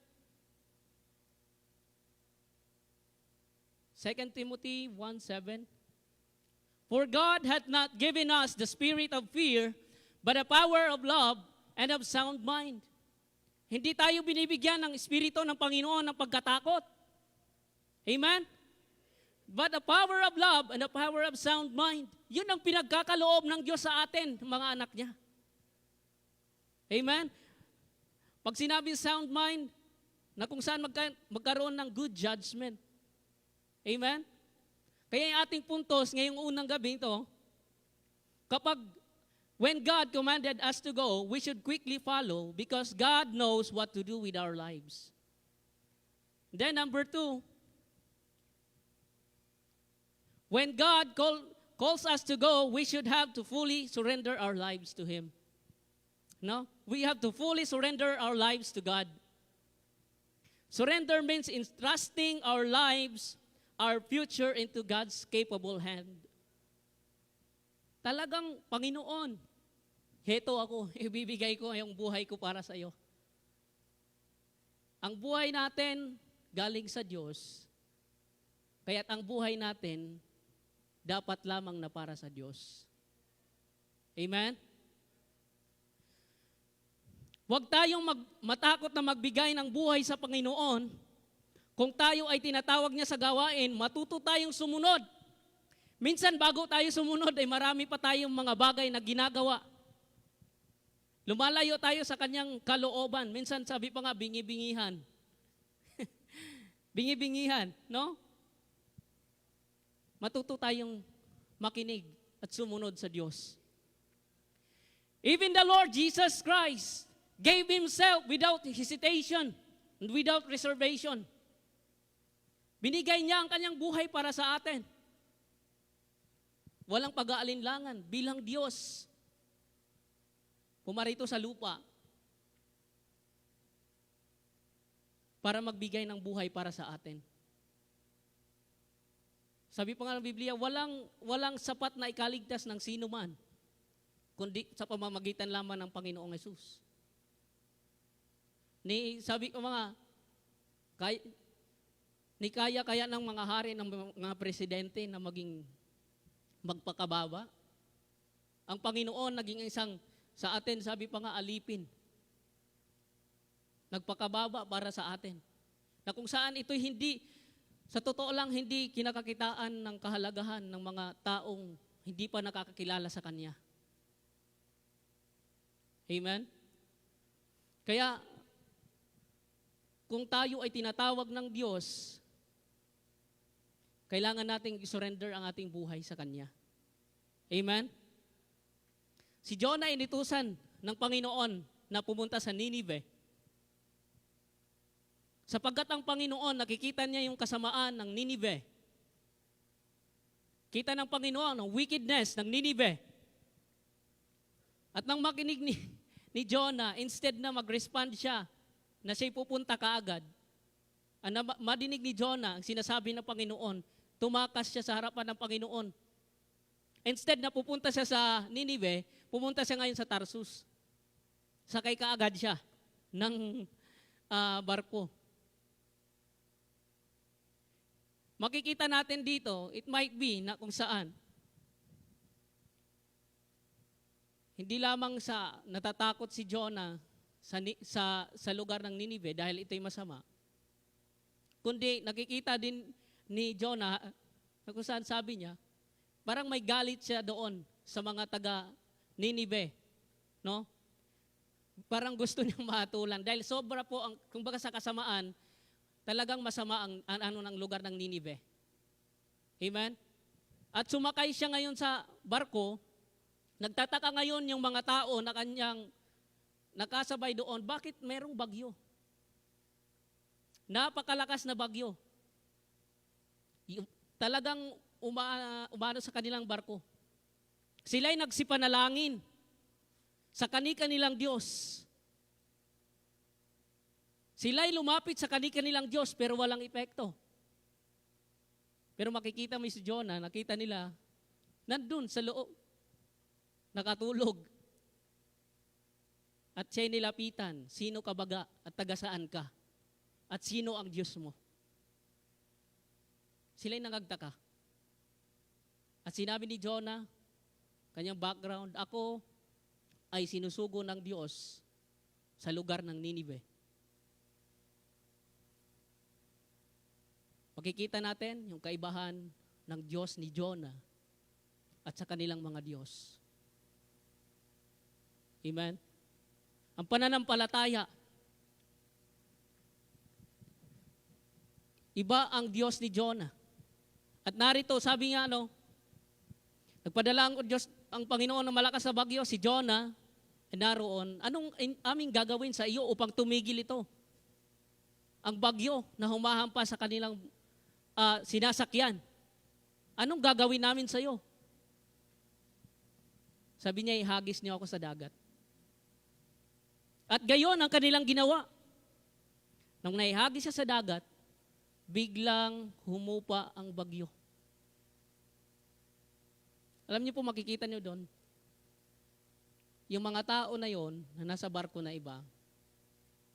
2 Timothy 1:7, For God hath not given us the spirit of fear, but a power of love and of sound mind. Hindi tayo binibigyan ng espiritu ng Panginoon ng pagkatakot. Amen? But the power of love and the power of sound mind. Yun ang pinagkakaloob ng Diyos sa atin, mga anak niya. Amen? Pag sinabi sound mind, na kung saan magkaroon ng good judgment. Amen? Kaya yung ating puntos ngayong unang gabi ito, when God commanded us to go, we should quickly follow because God knows what to do with our lives. Then number 2, when God calls us to go, we should have to fully surrender our lives to Him. No? We have to fully surrender our lives to God. Surrender means entrusting our lives, our future into God's capable hand. Talagang, Panginoon, heto ako, ibibigay ko yung buhay ko para sa iyo. Ang buhay natin galing sa Diyos, kaya't ang buhay natin dapat lamang na para sa Diyos. Amen? Huwag tayong matakot na magbigay ng buhay sa Panginoon. Kung tayo ay tinatawag niya sa gawain, matuto tayong sumunod. Minsan bago tayo sumunod ay marami pa tayong mga bagay na ginagawa. Lumalayo tayo sa kanyang kalooban. Minsan sabi pa nga, bingi-bingihan. Bingi-bingihan, no? Matuto tayong makinig at sumunod sa Diyos. Even the Lord Jesus Christ gave Himself without hesitation and without reservation. Binigay niya ang kanyang buhay para sa atin. Walang pag-aalinlangan bilang Diyos. Pumarito sa lupa para magbigay ng buhay para sa atin. Sabi pa nga ng Biblia, walang sapat na ikaligtas ng sino man, kundi sa pamamagitan lamang ng Panginoong Hesus. Sabi ko mga, kaya ng mga hari, ng mga presidente na maging magpakababa. Ang Panginoon naging isang, sa atin, sabi pa nga, alipin. Nagpakababa para sa atin. Na kung saan ito'y hindi, sa totoo lang, hindi kinakakitaan ng kahalagahan ng mga taong hindi pa nakakakilala sa Kanya. Amen? Kaya, kung tayo ay tinatawag ng Diyos, kailangan nating i-surrender ang ating buhay sa Kanya. Amen? Si Jonah initusan ng Panginoon na pumunta sa Ninive. Sapagkat ang Panginoon, nakikita niya yung kasamaan ng Ninive. Kita ng Panginoon ang wickedness ng Ninive. At nang makinig ni Jonah, instead na mag-respond siya, na siya'y pupunta kaagad, madinig ni Jonah, ang sinasabi ng Panginoon, tumakas siya sa harapan ng Panginoon. Instead na pupunta siya sa Ninive, pumunta siya ngayon sa Tarsus. Sakay kaagad siya ng barko. makikita natin dito, it might be na kung saan. Hindi lamang sa natatakot si Jonah sa lugar ng Ninive dahil ito'y masama, kundi nakikita din ni Jonah na kung saan sabi niya, parang may galit siya doon sa mga taga Ninive, no? Parang gusto niyang mahatulan dahil sobra po ang kumbaga sa kasamaan, talagang masama ang ano ng lugar ng Ninive. Amen? At sumakay siya ngayon sa barko, nagtataka ngayon yung mga tao na kanyang nakasabay doon, bakit merong bagyo? Napakalakas na bagyo. Talagang umano sa kanilang barko. Sila'y nagsipanalangin sa kani-kanilang Diyos. Sila'y lumapit sa kani-kanilang Diyos pero walang epekto. Pero makikita mo si Jonah, nakita nila, nandun sa loob, nakatulog. At siya'y nilapitan, sino ka baga at taga saan ka? At sino ang Diyos mo? Sila'y nangagtaka. At sinabi ni Jonah, kanyang background, ako ay sinusugo ng Diyos sa lugar ng Ninive. Makikita natin yung kaibahan ng Diyos ni Jonah at sa kanilang mga Diyos. Amen? Ang pananampalataya, iba ang Diyos ni Jonah. At narito, sabi nga, nagpadala ang Panginoon ng malakas na bagyo, si Jonah, naroon, anong aming gagawin sa iyo upang tumigil ito? Ang bagyo na humahampas sa kanilang sinasakyan. Anong gagawin namin sa iyo? Sabi niya, ihagis niyo ako sa dagat. At gayon ang kanilang ginawa. Nung naihagis siya sa dagat, biglang humupa ang bagyo. Alam niyo po, makikita niyo doon, yung mga tao na yon na nasa barko na iba,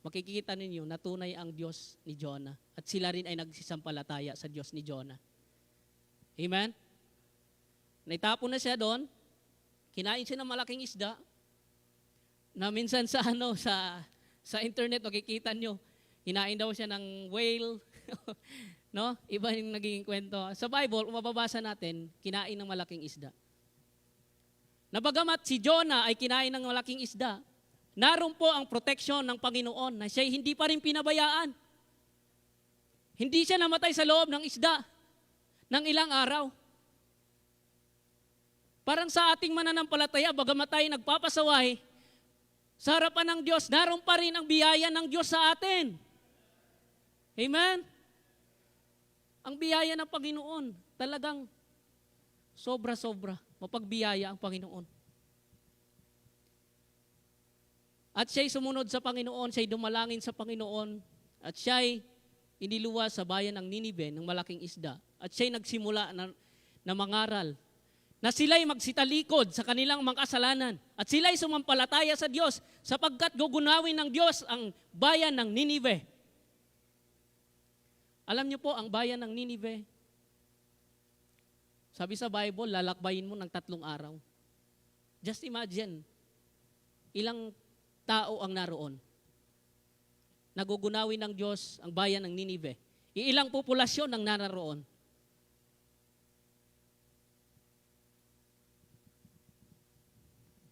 makikita ninyo na tunay ang Diyos ni Jonah. At sila rin ay nagsisampalataya sa Diyos ni Jonah. Amen? Naitapon na siya doon, kinain siya ng malaking isda, na minsan sa internet, makikita nyo, kinain daw siya ng whale, no? Iba yung naging kwento. Sa Bible, kung mababasa natin, kinain ng malaking isda. Nabagamat si Jonah ay kinain ng malaking isda, naroon po ang protection ng Panginoon na siya'y hindi pa rin pinabayaan. Hindi siya namatay sa loob ng isda ng ilang araw. Parang sa ating mananampalataya, bagamat tayo nagpapasaway, sa harapan ng Diyos, naroon pa rin ang biyaya ng Diyos sa atin. Amen? Ang biyaya ng Panginoon, talagang sobra-sobra, mapagbiyaya ang Panginoon. At siya'y sumunod sa Panginoon, siya'y dumalangin sa Panginoon, at siya'y iniluwas sa bayan ng Ninive ng malaking isda. At siya'y nagsimula na mangaral na sila'y magsitalikod sa kanilang mga kasalanan at sila'y sumampalataya sa Diyos sapagkat gugunawin ng Diyos ang bayan ng Ninive. Alam niyo po, ang bayan ng Ninive, sabi sa Bible, lalakbayin mo ng 3 araw. Just imagine, ilang tao ang naroon. Nagugunawin ng Diyos ang bayan ng Ninive. Ilang populasyon ang naroon.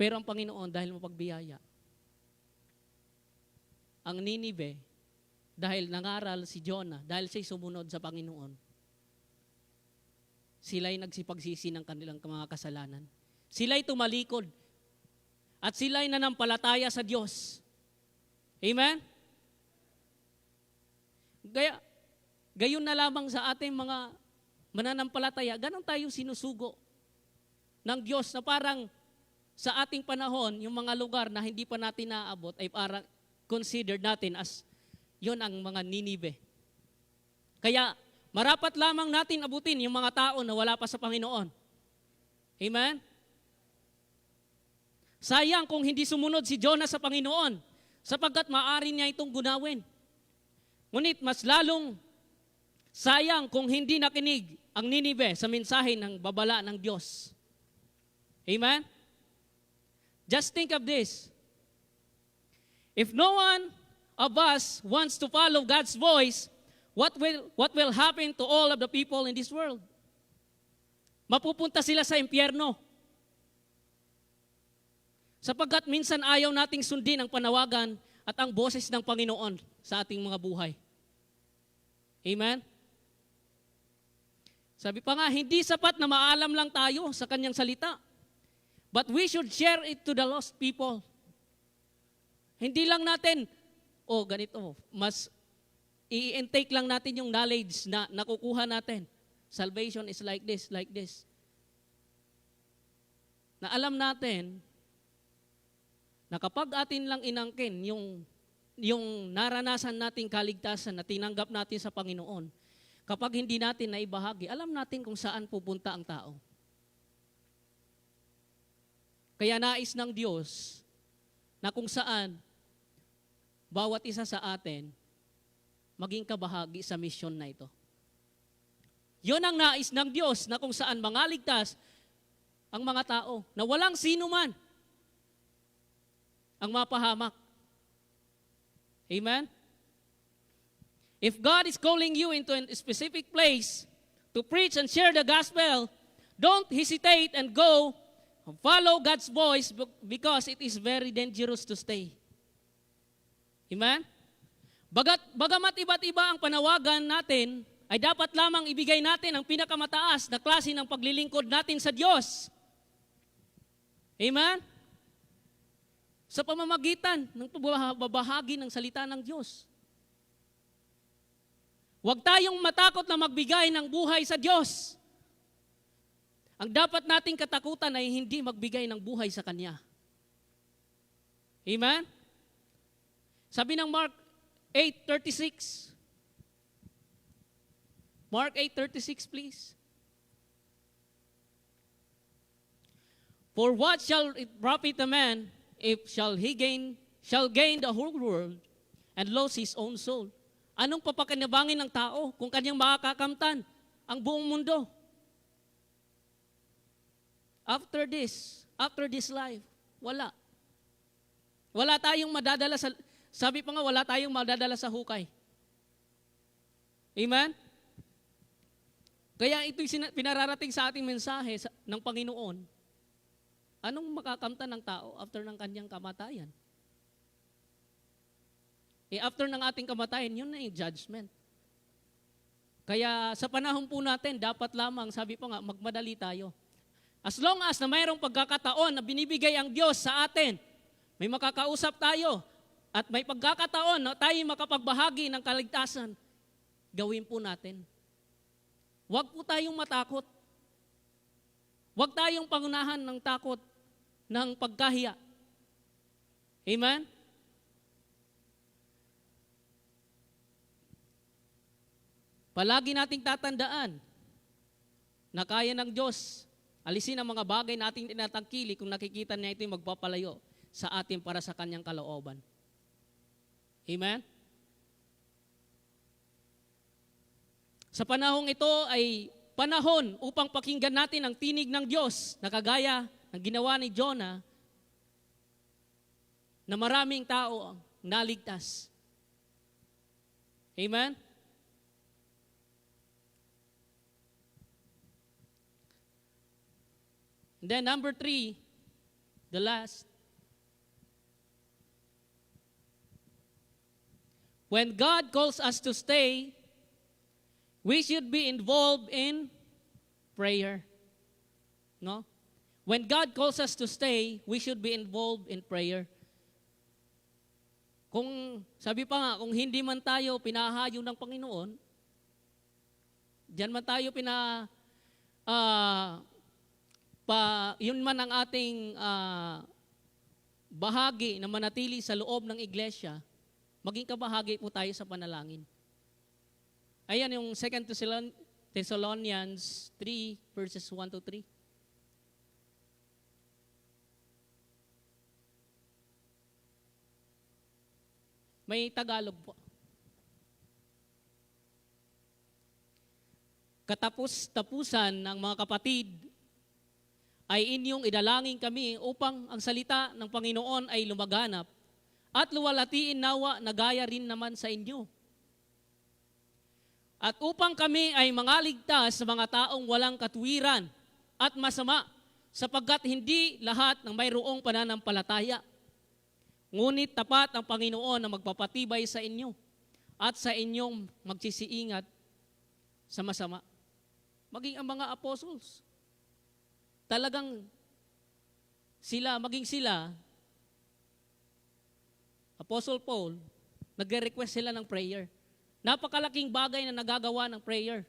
Pero ang Panginoon, dahil mapagbiyaya, ang Ninive, dahil nangaral si Jonah, dahil siya'y sumunod sa Panginoon, sila'y nagsipagsisi ng kanilang mga kasalanan. Sila'y tumalikod. At sila'y nanampalataya sa Diyos. Amen? Gayon na lamang sa ating mga mananampalataya, ganun tayo sinusugo ng Diyos na parang sa ating panahon, yung mga lugar na hindi pa natin naabot ay parang considered natin as yon ang mga Ninive. Kaya marapat lamang natin abutin yung mga tao na wala pa sa Panginoon. Amen? Sayang kung hindi sumunod si Jonah sa Panginoon sapagkat maaari niya itong gunawin. Ngunit mas lalong Sayang kung hindi nakinig ang Ninive sa mensahe ng babala ng Diyos. Amen? Just think of this. If no one of us wants to follow God's voice, what will happen to all of the people in this world? Mapupunta sila sa impyerno. Sapagkat minsan ayaw nating sundin ang panawagan at ang boses ng Panginoon sa ating mga buhay. Amen? Sabi pa nga, hindi sapat na maalam lang tayo sa kanyang salita. But we should share it to the lost people. Hindi lang natin, ganito, mas i-intake lang natin yung knowledge na nakukuha natin. Salvation is like this, like this. Na alam natin na kapag atin lang inangkin yung naranasan nating kaligtasan na tinanggap natin sa Panginoon, kapag hindi natin naibahagi, alam natin kung saan pupunta ang tao. Kaya nais ng Diyos na kung saan bawat isa sa atin maging kabahagi sa misyon na ito. Yun ang nais ng Diyos na kung saan mangaligtas ang mga tao na walang sino man ang mapahamak. Amen? If God is calling you into a specific place to preach and share the gospel, don't hesitate and go. Follow God's voice because it is very dangerous to stay. Amen? Bagamat iba't iba ang panawagan natin, ay dapat lamang ibigay natin ang pinakamataas na klase ng paglilingkod natin sa Diyos. Amen? Sa pamamagitan ng pagbabahagi ng salita ng Diyos. Huwag tayong matakot na magbigay ng buhay sa Diyos. Ang dapat nating katakutan ay hindi magbigay ng buhay sa Kanya. Amen? Sabi ng Mark 8:36. Mark 8:36, please. For what shall it profit a man if shall gain the whole world and lose his own soul? Anong papakinabangin ng tao kung kanyang makakakamtan ang buong mundo? After this life, wala. Wala tayong madadala sa, sabi pa nga, wala tayong madadala sa hukay. Amen? Kaya ito'y pinararating sa ating mensahe ng Panginoon. Anong makakamtan ng tao after ng kanyang kamatayan? After ng ating kamatayan, yun na yung judgment. Kaya sa panahon po natin, dapat lamang, sabi pa nga, magmadali tayo. As long as na mayroong pagkakataon na binibigay ang Diyos sa atin, may makakausap tayo, at may pagkakataon na tayo makapagbahagi ng kaligtasan, gawin po natin. Huwag po tayong matakot. Huwag tayong pangunahan ng takot ng pagkahiya. Amen? Palagi nating tatandaan na kaya ng Diyos alisin ang mga bagay nating tinatangkili kung nakikita niya ito'y magpapalayo sa atin para sa kanyang kalooban. Amen? Sa panahong ito ay panahon upang pakinggan natin ang tinig ng Diyos na kagaya ng ginawa ni Jonah na maraming tao ang naligtas. Amen? And then number 3, the last. When God calls us to stay, we should be involved in prayer. No? When God calls us to stay, we should be involved in prayer. Kung, sabi pa nga, kung hindi man tayo pinahayo ng Panginoon, diyan man tayo yun man ang ating bahagi na manatili sa loob ng iglesia, maging kabahagi po tayo sa panalangin. Ayan yung 2 Thessalonians 3 verses 1-3. May Tagalog po. katapus-tapusan ng mga kapatid, ay inyong idalangin kami upang ang salita ng Panginoon ay lumaganap at luwalatiin nawa na gaya rin naman sa inyo. At upang kami ay mangaligtas sa mga taong walang katuwiran at masama, sapagkat hindi lahat ng mayroong pananampalataya. Ngunit tapat ang Panginoon na magpapatibay sa inyo at sa inyong magsisiingat sa masama. Maging ang mga apostles, talagang maging sila, Apostle Paul, nagre-request sila ng prayer. Napakalaking bagay na nagagawa ng prayer.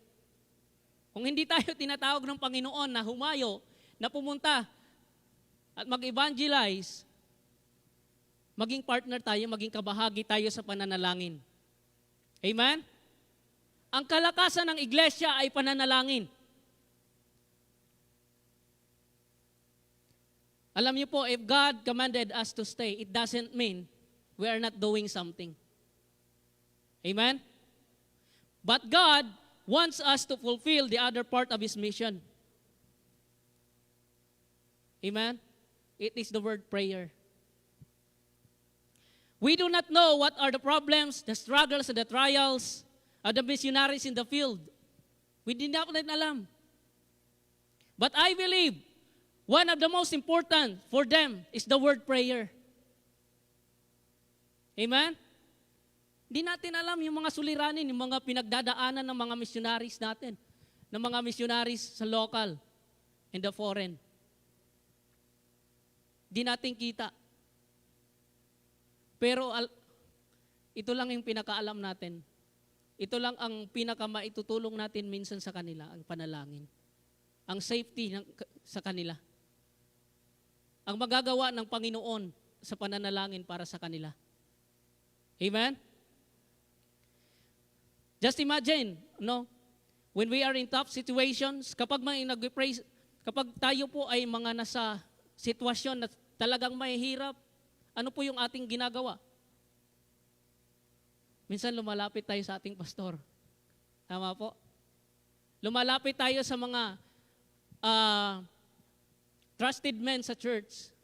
Kung hindi tayo tinatawag ng Panginoon na humayo, na pumunta at mag-evangelize, maging partner tayo, maging kabahagi tayo sa pananalangin. Amen? Ang kalakasan ng iglesia ay pananalangin. Alam niyo po, if God commanded us to stay, it doesn't mean we are not doing something. Amen? But God wants us to fulfill the other part of His mission. Amen? It is the word prayer. We do not know what are the problems, the struggles, and the trials of the missionaries in the field. We did not alam. But I believe one of the most important for them is the word prayer. Amen? Hindi natin alam yung mga suliranin, yung mga pinagdadaanan ng mga missionaries natin, ng mga missionaries sa local and the foreign. Di natin kita. Pero ito lang yung pinakaalam natin. Ito lang ang pinakamaitutulong natin minsan sa kanila, ang panalangin. Ang safety sa kanila. Ang magagawa ng Panginoon sa pananalangin para sa kanila. Amen? Just imagine, when we are in tough situations, kapag tayo po ay mga nasa sitwasyon na talagang mahihirap, ano po yung ating ginagawa? Minsan lumalapit tayo sa ating pastor. Tama po? Lumalapit tayo sa mga trusted men sa church.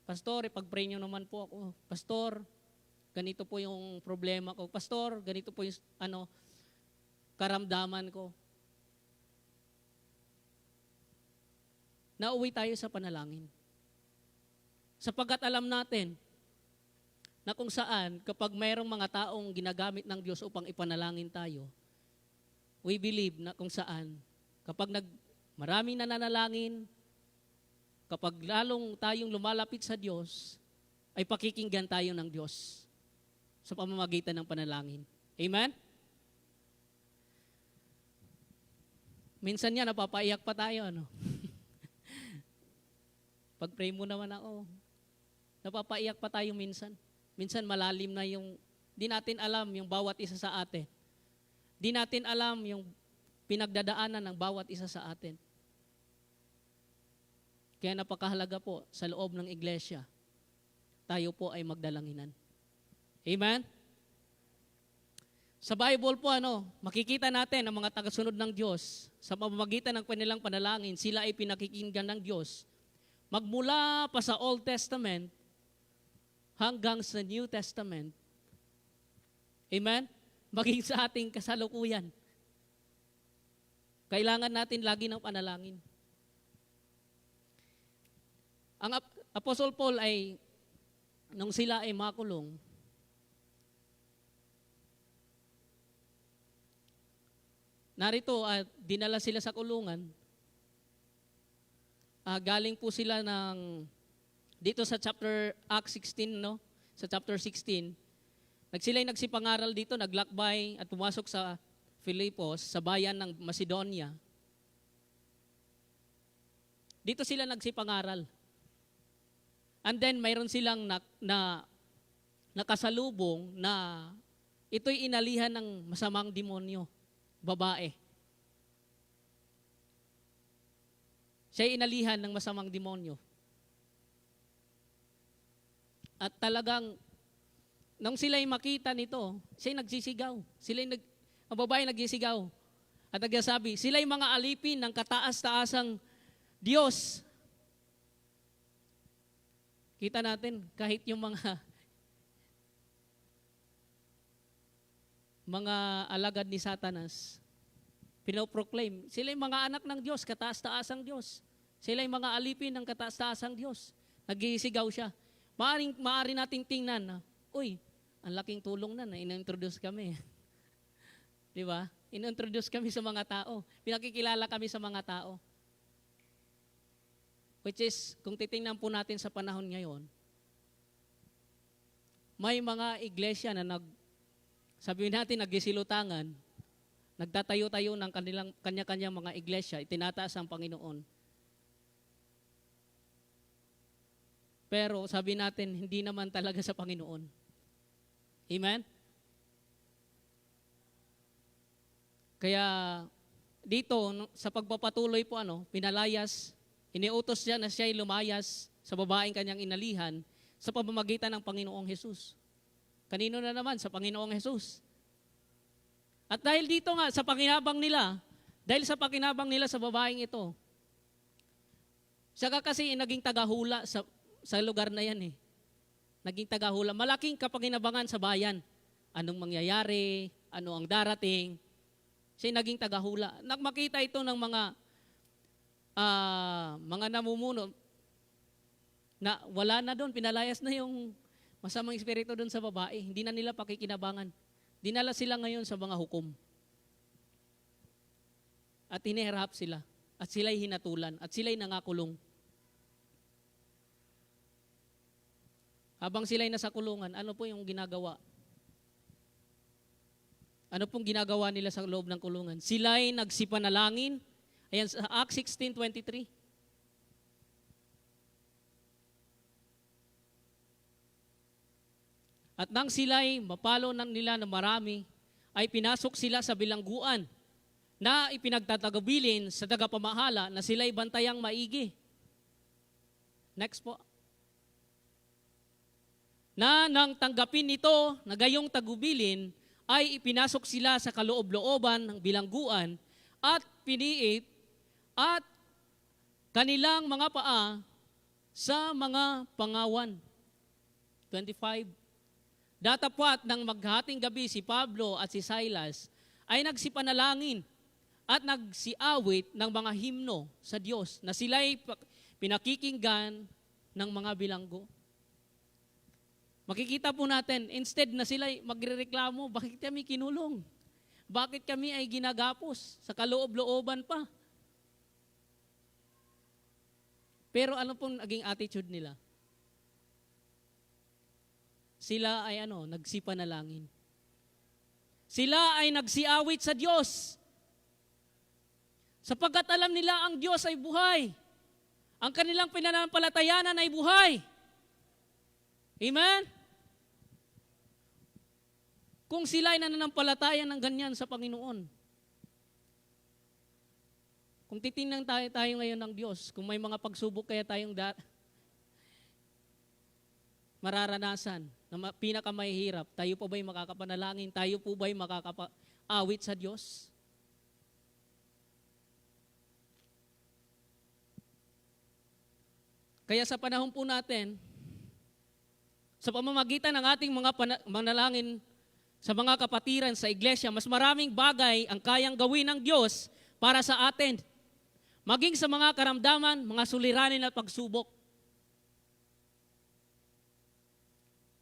Pastor, ipag-pray nyo naman po ako. Pastor, ganito po yung problema ko. Pastor, ganito po yung karamdaman ko. Nauwi tayo sa panalangin. Sapagkat alam natin na kung saan, kapag mayroong mga taong ginagamit ng Diyos upang ipanalangin tayo, we believe na kung saan, kapag maraming nananalangin, kapag lalong tayong lumalapit sa Diyos, ay pakikinggan tayo ng Diyos sa pamamagitan ng panalangin. Amen? Minsan nga, napapaiyak pa tayo, Pag-pray mo naman ako, napapaiyak pa tayo minsan. Minsan malalim na di natin alam yung bawat isa sa atin. Di natin alam yung pinagdadaanan ng bawat isa sa atin. Kaya napakahalaga po sa loob ng iglesia, tayo po ay magdalanginan. Amen? Sa Bible po, makikita natin ang mga tagasunod ng Diyos sa pamamagitan ng kanilang panalangin, sila ay pinakikinggan ng Diyos. Magmula pa sa Old Testament hanggang sa New Testament. Amen? Maging sa ating kasalukuyan. Kailangan natin lagi ng panalangin. Ang Apostle Paul ay, nung sila ay makulong, narito at dinala sila sa kulungan. Galing po sila dito sa chapter Acts 16, sa chapter 16, sila'y nagsipangaral dito, naglakbay at pumasok sa Filipos, sa bayan ng Macedonia. Dito sila nagsipangaral. And then mayroon silang nakasalubong na ito'y inalihan ng masamang demonyo, babae. Siya'y inalihan ng masamang demonyo. At talagang, nung sila'y makita nito, siya'y nagsisigaw. Ang babae nagsisigaw. At nagsasabi, sila'y mga alipin ng kataas-taasang Diyos. Kita natin, kahit yung mga alagad ni Satanas, pinoproclaim, sila'y mga anak ng Diyos, kataas-taasang Diyos. Sila'y mga alipin ng kataas-taasang Diyos. Nagisigaw siya. Maaari nating tingnan na, uy, ang laking tulong na in-introduce kami. Di ba? In-introduce kami sa mga tao. Pinakikilala kami sa mga tao. Which is, kung titingnan po natin sa panahon ngayon, may mga iglesia na sabihin natin, nagsisilutangan, nagtatayo-tayo ng kanya-kanya mga iglesia, itinataas ang Panginoon. Pero sabi natin, hindi naman talaga sa Panginoon. Amen? Kaya dito, sa pagpapatuloy po, pinalayas, iniutos siya na siya'y lumayas sa babaeng kanyang inalihan sa pamamagitan ng Panginoong Hesus. Kanino na naman? Sa Panginoong Hesus. At dahil dito nga, sa pakinabang nila sa babaeng ito, siya kasi naging tagahula sa lugar na yan eh. Naging tagahula. Malaking kapakinabangan sa bayan. Anong mangyayari, ano ang darating. Siya naging tagahula. Makita ito ng mga namumuno na wala na doon, pinalayas na yung masamang espiritu doon sa babae. Hindi na nila pakikinabangan. Dinala sila ngayon sa mga hukom. At hinihirap sila. At sila'y hinatulan. At sila'y nangakulong. Habang sila'y nasa kulungan, ano po yung ginagawa? Ano pong ginagawa nila sa loob ng kulungan? Sila'y nagsipanalangin. Ayan, sa Acts 16:23. At nang sila'y mapalo nila na marami, ay pinasok sila sa bilangguan na ipinagtatagabilin sa tagapamahala na sila'y bantayang maigi. Next po. Na nang tanggapin ito na gayong tagubilin, ay ipinasok sila sa kaloob-looban ng bilangguan at piniit at kanilang mga paa sa mga pangawan. 25. Datapwat ng maghating gabi si Pablo at si Silas ay nagsipanalangin at nagsiawit ng mga himno sa Diyos na sila'y pinakikinggan ng mga bilanggo. Makikita po natin, instead na sila magrereklamo, bakit kami kinulong? Bakit kami ay ginagapos sa kaloob-looban pa? Pero ano pong naging attitude nila? Sila ay nagsipanalangin. Sila ay nagsiawit sa Diyos. Sapagkat alam nila ang Diyos ay buhay. Ang kanilang pinanampalatayanan ay buhay. Amen? Kung sila ay nananampalatayan ng ganyan sa Panginoon, kung titingnan tayo ngayon ng Diyos, kung may mga pagsubok kaya tayong mararanasan na pinakamahihirap, tayo po ba'y makakapanalangin? Tayo po ba'y makakaawit sa Diyos? Kaya sa panahon po natin, sa pamamagitan ng ating mga manalangin sa mga kapatiran sa iglesia, mas maraming bagay ang kayang gawin ng Diyos para sa atin. Maging sa mga karamdaman, mga suliranin at pagsubok.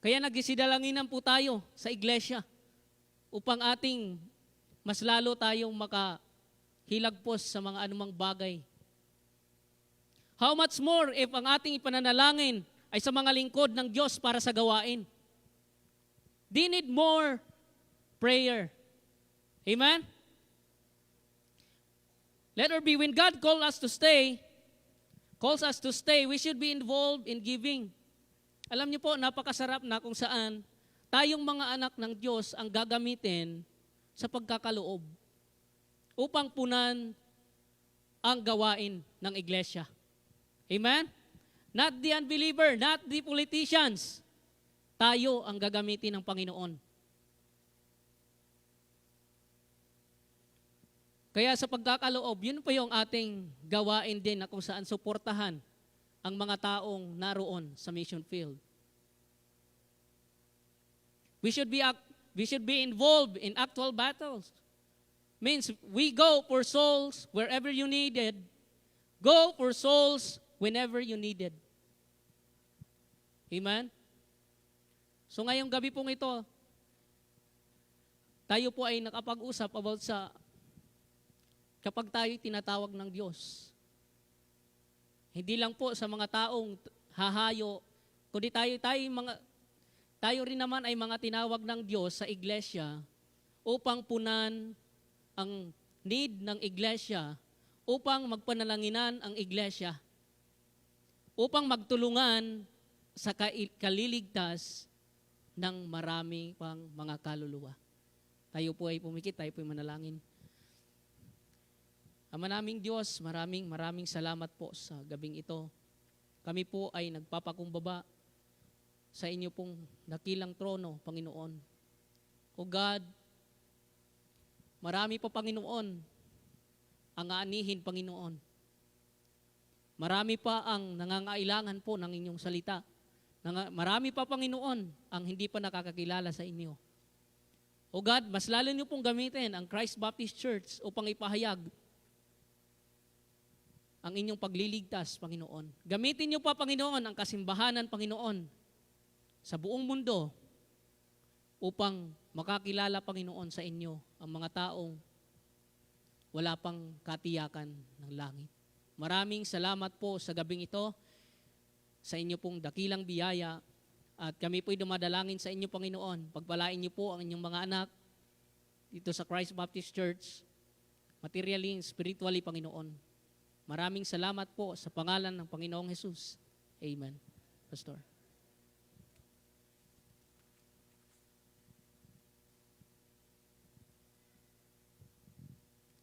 Kaya nagsidalanginan po tayo sa iglesia upang ating mas lalo tayong makahilagpos sa mga anumang bagay. How much more if ang ating ipananalangin ay sa mga lingkod ng Diyos para sa gawain? They need more prayer. Amen? Let her be, when God calls us to stay, we should be involved in giving. Alam niyo po, napakasarap na kung saan tayong mga anak ng Diyos ang gagamitin sa pagkakaloob upang punan ang gawain ng iglesia. Amen? Not the unbeliever, not the politicians. Tayo ang gagamitin ng Panginoon. Kaya sa pagkakaloob, yun po yung ating gawain din na kung saan suportahan ang mga taong naroon sa mission field. We should be involved in actual battles. Means we go for souls wherever you needed. Go for souls whenever you needed. Amen? So ngayong gabi pong ito, tayo po ay nakapag-usap about sa kapag tayo tinatawag ng Diyos. Hindi lang po sa mga taong hahayo, kundi tayo rin naman ay mga tinawag ng Diyos sa iglesia upang punan ang need ng iglesia, upang magpanalanginan ang iglesia, upang magtulungan sa kaliligtas ng marami pang mga kaluluwa. Tayo po ay pumikit, tayo po ay manalangin. Ama naming Diyos, maraming salamat po sa gabing ito. Kami po ay nagpapakumbaba sa inyo pong dakilang trono, Panginoon. O God, marami pa, Panginoon, ang aanihin, Panginoon. Marami pa ang nangangailangan po ng inyong salita. Marami pa, Panginoon, ang hindi pa nakakakilala sa inyo. O God, mas lalo niyo pong gamitin ang Christ Baptist Church upang ipahayag ang inyong pagliligtas, Panginoon. Gamitin niyo pa, Panginoon, ang kasimbahanan, Panginoon, sa buong mundo upang makakilala, Panginoon, sa inyo ang mga taong wala pang katiyakan ng langit. Maraming salamat po sa gabing ito, sa inyo pong dakilang biyaya, at kami po'y dumadalangin sa inyo, Panginoon. Pagpalain niyo po ang inyong mga anak dito sa Christ Baptist Church, materially and spiritually, Panginoon. Maraming salamat po sa pangalan ng Panginoong Jesus. Amen. Pastor.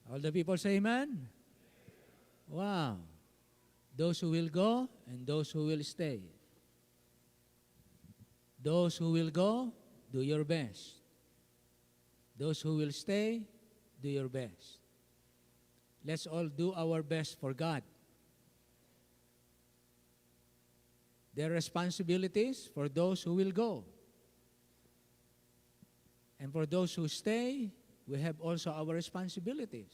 All the people say amen? Wow. Those who will go and those who will stay. Those who will go, do your best. Those who will stay, do your best. Let's all do our best for God. There are responsibilities for those who will go. And for those who stay, we have also our responsibilities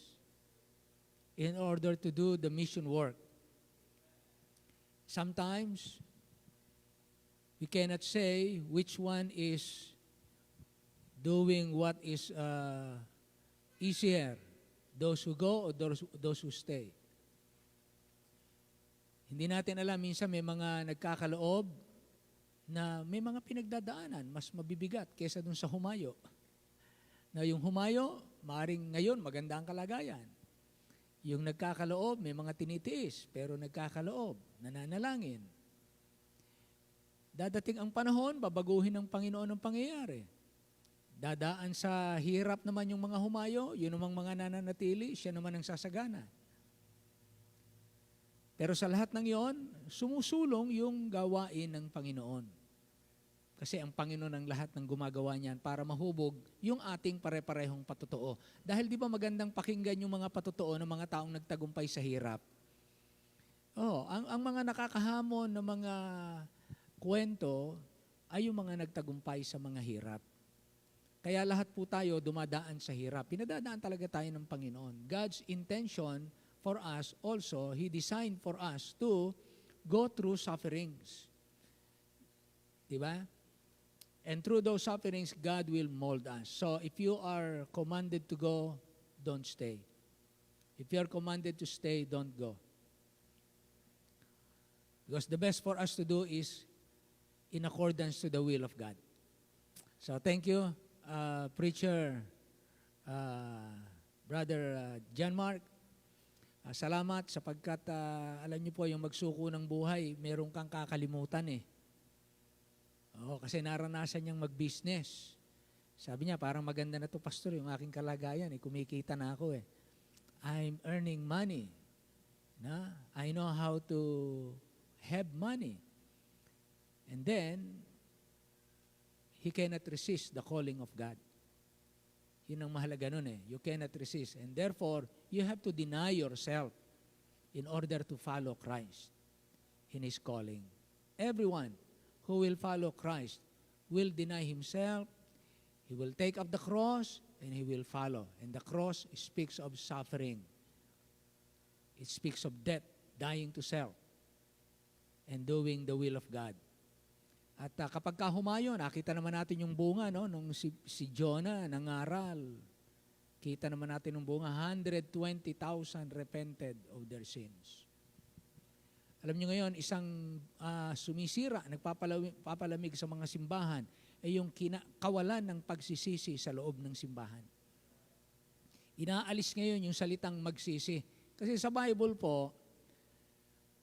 in order to do the mission work. Sometimes, we cannot say which one is doing what is easier, those who go or those who stay. Hindi natin alam, minsan may mga nagkakaloob na may mga pinagdadaanan, mas mabibigat kesa dun sa humayo. Na yung humayo, maaring ngayon maganda ang kalagayan. Yung nagkakaloob, may mga tinitiis, pero nagkakaloob, nananalangin. Dadating ang panahon, babaguhin ng Panginoon ang pangyayari. Dadaan sa hirap naman yung mga humayo, yun namang mga nananatili, siya naman ang sasagana. Pero sa lahat ng yon, sumusulong yung gawain ng Panginoon. Kasi ang Panginoon ang lahat ng gumagawa niyan para mahubog yung ating pare-parehong patotoo. Dahil di ba magandang pakinggan yung mga patotoo ng mga taong nagtagumpay sa hirap? Ang mga nakakahamon ng mga kwento ay yung mga nagtagumpay sa mga hirap. Kaya lahat po tayo dumadaan sa hirap. Pinadadaan talaga tayo ng Panginoon. God's intention for us also, He designed for us to go through sufferings. Diba? And through those sufferings, God will mold us. So if you are commanded to go, don't stay. If you are commanded to stay, don't go. Because the best for us to do is in accordance to the will of God. So thank you, Preacher Brother John Mark. Salamat sapagkat alam niyo po yung magsuko ng buhay, meron kang kakalimutan eh. Kasi naranasan niyang mag-business. Sabi niya, parang maganda na to, pastor, yung aking kalagayan, kumikita na ako eh. I'm earning money. I know how to have money. And then, he cannot resist the calling of God. Yun ang mahalaga nun eh. You cannot resist. And therefore, you have to deny yourself in order to follow Christ in His calling. Everyone who will follow Christ will deny himself, he will take up the cross, and he will follow. And the cross speaks of suffering. It speaks of death, dying to self, and doing the will of God. At kapag humayo, nakita naman natin yung bunga, no? Nung si Jonah nangaral, kita naman natin yung bunga, 120,000 repented of their sins. Alam niyo ngayon, isang sumisira, nagpapalamig sa mga simbahan, ay yung kawalan ng pagsisisi sa loob ng simbahan. Inaalis ngayon yung salitang magsisi. Kasi sa Bible po,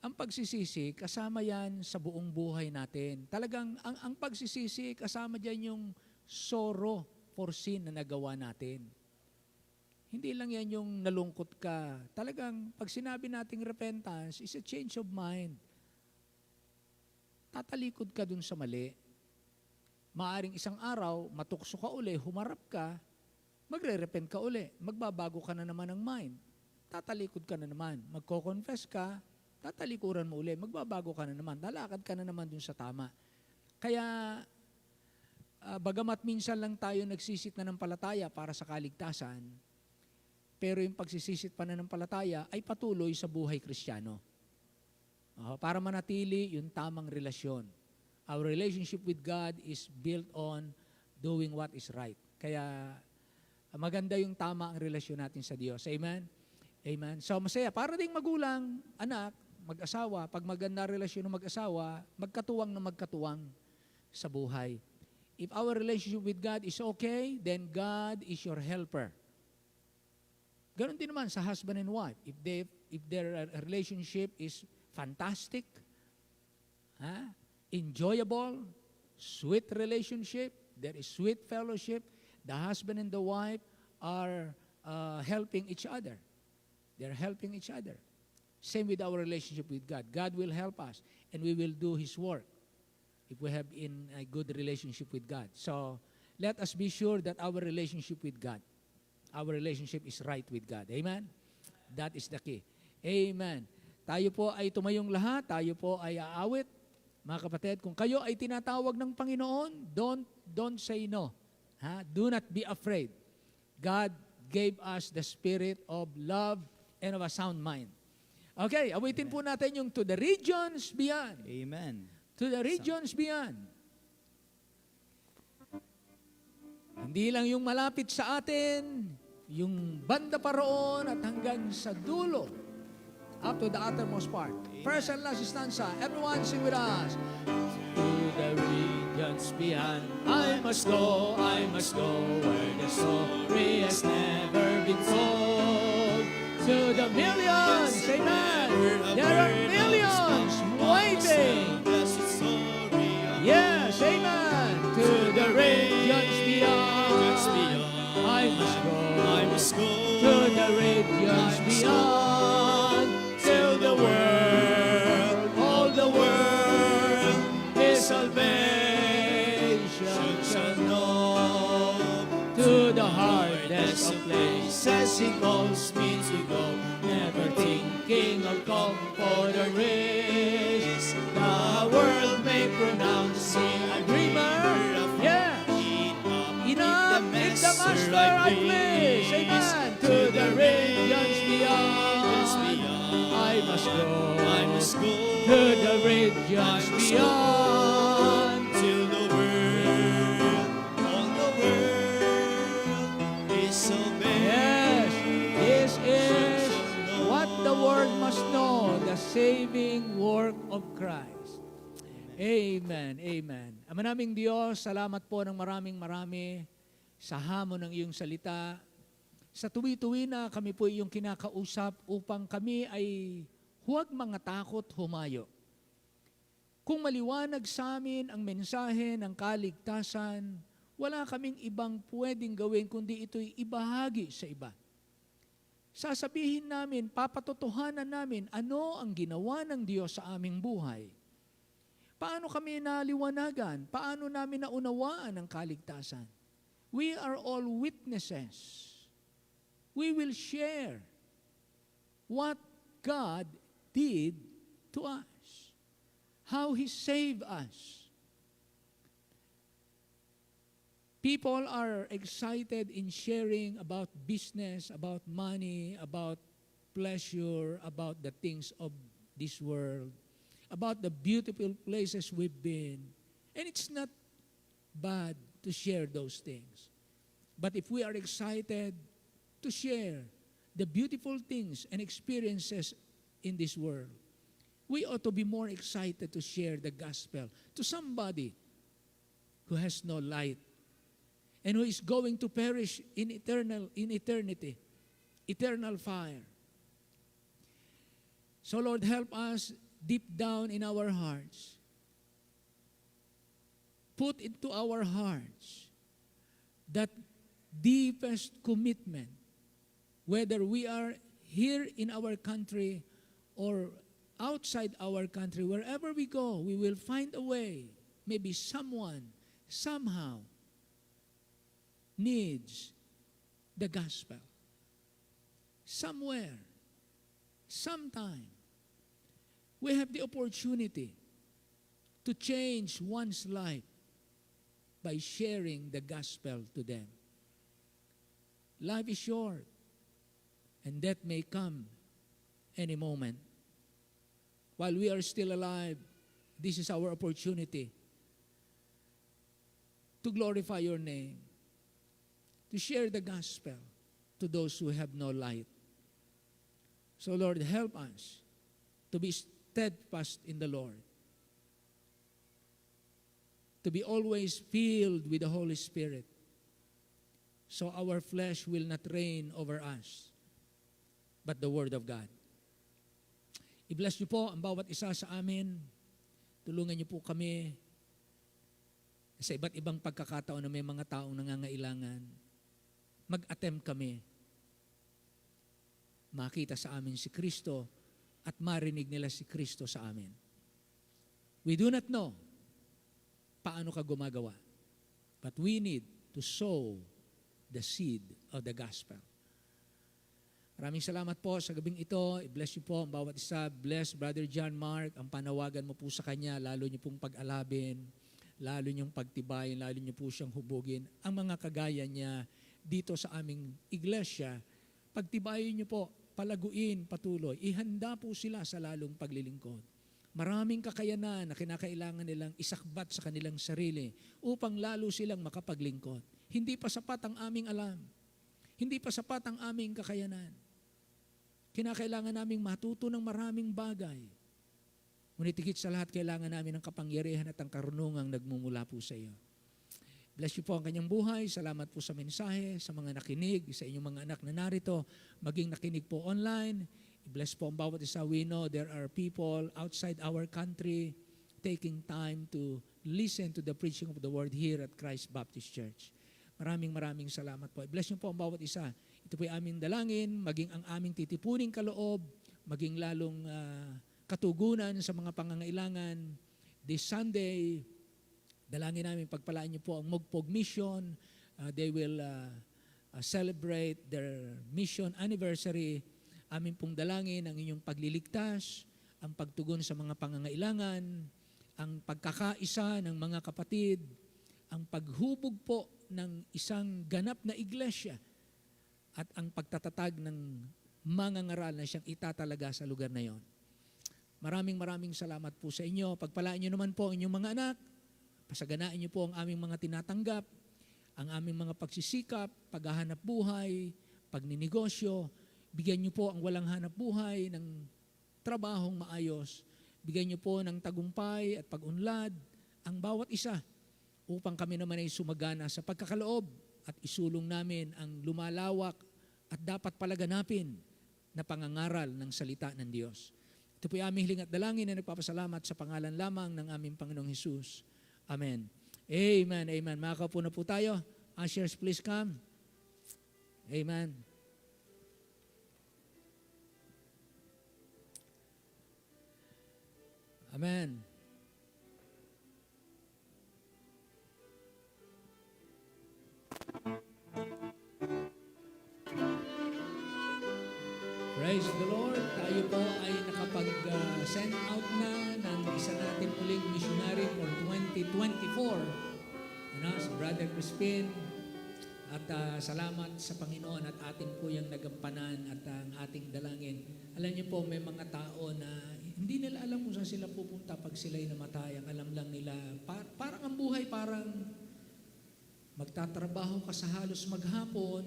ang pagsisisi, kasama yan sa buong buhay natin. Talagang, ang pagsisisi, kasama dyan yung sorrow for sin na nagawa natin. Hindi lang yan yung nalungkot ka. Talagang, pag sinabi nating repentance, is a change of mind. Tatalikod ka dun sa mali. Maaring isang araw, matukso ka uli, humarap ka, magre-repent ka uli. Magbabago ka na naman ng mind. Tatalikod ka na naman. Magko-confess ka, tatalikuran mo uli, magbabago ka na naman, lalakad ka na naman dun sa tama. Kaya, bagamat minsan lang tayo nagsisit na ng palataya para sa kaligtasan, pero yung pagsisisit pa na ng palataya ay patuloy sa buhay Kristiyano. Para manatili yung tamang relasyon. Our relationship with God is built on doing what is right. Kaya, maganda yung tama ang relasyon natin sa Diyos. Amen? Amen. So, masaya. Para ding magulang, anak, mag-asawa, pag maganda relasyon ng mag-asawa, magkatuwang na magkatuwang sa buhay. If our relationship with God is okay, then God is your helper. Ganon din naman sa husband and wife. If their relationship is fantastic, enjoyable, sweet relationship, there is sweet fellowship, the husband and the wife are helping each other. They're helping each other. Same with our relationship with God. God will help us and we will do His work if we have in a good relationship with God. So, let us be sure that our relationship with God, our relationship is right with God. Amen? That is the key. Amen. Tayo po ay tumayong lahat, tayo po ay aawit. Mga kapatid, kung kayo ay tinatawag ng Panginoon, don't say no. Do not be afraid. God gave us the spirit of love and of a sound mind. Okay, awitin po natin yung to the regions beyond. Amen. To the regions beyond. Hindi lang yung malapit sa atin, yung banda pa roon at hanggang sa dulo. Up to the uttermost part. First and last stanza. Everyone sing with us. To the regions beyond. I must go where the story has never been told. To the millions, amen. There are millions waiting. Yes, amen. To the regions beyond. I must go to the regions beyond. Till the world, all the world, His salvation shall know. To the hardest of places He calls me to go, never thinking of comfort or risk. The world may pronounce me a dreamer. Yeah. Enough, if the Master I place. Amen. To the regions beyond. I must go to the regions beyond. Till the world, all the world is so big. Yes, this is what the world must know, the saving work of Christ. Amen, amen. Ama naming Diyos, salamat po ng marami sa hamon ng iyong salita. Sa tuwi-tuwi na kami po iyong kinakausap upang kami ay huwag mga takot humayo. Kung maliwanag sa amin ang mensahe ng kaligtasan, wala kaming ibang pwedeng gawin kundi ito'y ibahagi sa iba. Sasabihin namin, papatotohanan namin ano ang ginawa ng Diyos sa aming buhay. Paano kami naliwanagan? Paano namin naunawaan ang kaligtasan? We are all witnesses. We will share what God did to us, how He saved us. People are excited in sharing about business, about money, about pleasure, about the things of this world, about the beautiful places we've been. And it's not bad to share those things. But if we are excited to share the beautiful things and experiences in this world, we ought to be more excited to share the gospel to somebody who has no light and who is going to perish in eternity, eternal fire. So Lord, help us deep down in our hearts. Put into our hearts that deepest commitment, whether we are here in our country or outside our country, wherever we go, we will find a way. Maybe someone, somehow, needs the gospel. Somewhere, sometime, we have the opportunity to change one's life by sharing the gospel to them. Life is short, and death may come any moment. While we are still alive, this is our opportunity to glorify your name, to share the gospel to those who have no light. So Lord, help us to be steadfast in the Lord, to be always filled with the Holy Spirit, so our flesh will not reign over us, but the Word of God. I-bless niyo po ang bawat isa sa amin. Tulungan niyo po kami sa iba't ibang pagkakataon na may mga taong nangangailangan. Mag-attempt kami makita sa amin si Kristo at marinig nila si Kristo sa amin. We do not know paano ka gumagawa, but we need to sow the seed of the gospel. Maraming salamat po sa gabing ito. I-bless niyo po ang bawat isa. Bless Brother John Mark. Ang panawagan mo po sa kanya, lalo niyo pong pag-alabin, lalo niyong pagtibayin, lalo niyo po siyang hubugin. Ang mga kagaya niya dito sa aming iglesia, pagtibayin niyo po, palaguin, patuloy. Ihanda po sila sa lalong paglilingkod. Maraming kakayanan na kinakailangan nilang isakbat sa kanilang sarili upang lalo silang makapaglingkod. Hindi pa sapat ang aming alam. Hindi pa sapat ang aming kakayanan. Kinakailangan naming matuto ng maraming bagay. Ngunit higit sa lahat, kailangan namin ng kapangyarihan at ang karunungang nagmumula po sa iyo. Bless you po ang kanyang buhay. Salamat po sa mensahe, sa mga nakinig, sa inyong mga anak na narito, maging nakinig po online. Bless po ang bawat isa. We know there are people outside our country taking time to listen to the preaching of the word here at Christ Baptist Church. Maraming salamat po. Bless niyo po ang bawat isa. Ito po ay aming dalangin, maging ang aming titipuning kaloob, maging lalong katugunan sa mga pangangailangan. This Sunday, dalangin namin, pagpalaan niyo po ang Mugpog Mission. They will celebrate their mission anniversary. Amin pong dalangin ang inyong pagliligtas, ang pagtugon sa mga pangangailangan, ang pagkakaisa ng mga kapatid, ang paghubog po ng isang ganap na iglesia, at ang pagtatatag ng mga ngaral na siyang itatalaga sa lugar na yon. Maraming salamat po sa inyo. Pagpalaan niyo naman po ang inyong mga anak. Pasaganaan niyo po ang aming mga tinatanggap, ang aming mga pagsisikap, paghahanap buhay, pagninegosyo. Bigyan niyo po ang walang hanap buhay ng trabahong maayos. Bigyan niyo po ng tagumpay at pag-unlad ang bawat isa upang kami naman ay sumagana sa pagkakaloob at isulong namin ang lumalawak at dapat palaganapin na pangangaral ng salita ng Diyos. Ito po ay aming hiling at dalangin na nagpapasalamat sa pangalan lamang ng aming Panginoong Hesus. Amen. Amen. Amen. Makakaupo na po tayo. Ushers, please come. Amen. Amen. Praise the Lord. Tayo po ay nakapag-send out na ng isa natin uling missionary for 2024. Ano, si Brother Crispin. At salamat sa Panginoon at atin po yung nagampanan at ang ating dalangin. Alam niyo po, may mga tao na hindi nila alam kung saan sila pupunta pag sila'y namatay. Ang alam lang nila, parang ang buhay, parang magtatrabaho ka sa halos maghapon,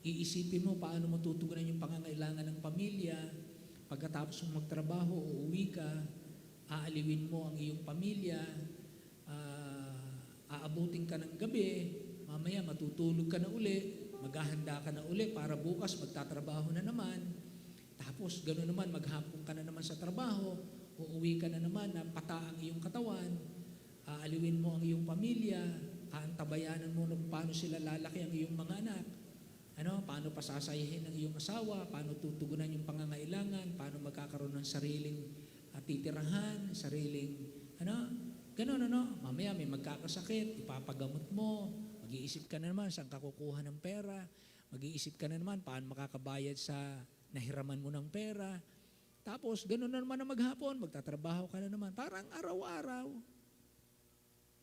iisipin mo paano mo tutugunan yung pangangailangan ng pamilya. Pagkatapos mong magtrabaho, uuwi ka, aaliwin mo ang iyong pamilya, aabutin ka ng gabi, mamaya matutulog ka na uli, maghahanda ka na uli para bukas magtatrabaho na naman. Tapos gano'n naman, maghapon ka na naman sa trabaho, uuwi ka na naman na pata ang iyong katawan, aaliwin mo ang iyong pamilya, aantabayanan mo kung paano sila lalaki ang iyong mga anak. Ano, paano pasasayahin ang iyong asawa, paano tutugunan yung pangangailangan, paano magkakaroon ng sariling titirahan, sariling, gano'n, mamaya may magkakasakit, ipapagamot mo, mag-iisip ka na naman saan ka kukuha ng pera, mag-iisip ka na naman paano makakabayad sa nahiraman mo ng pera, tapos gano'n na naman na maghapon, magtatrabaho ka na naman, parang araw-araw.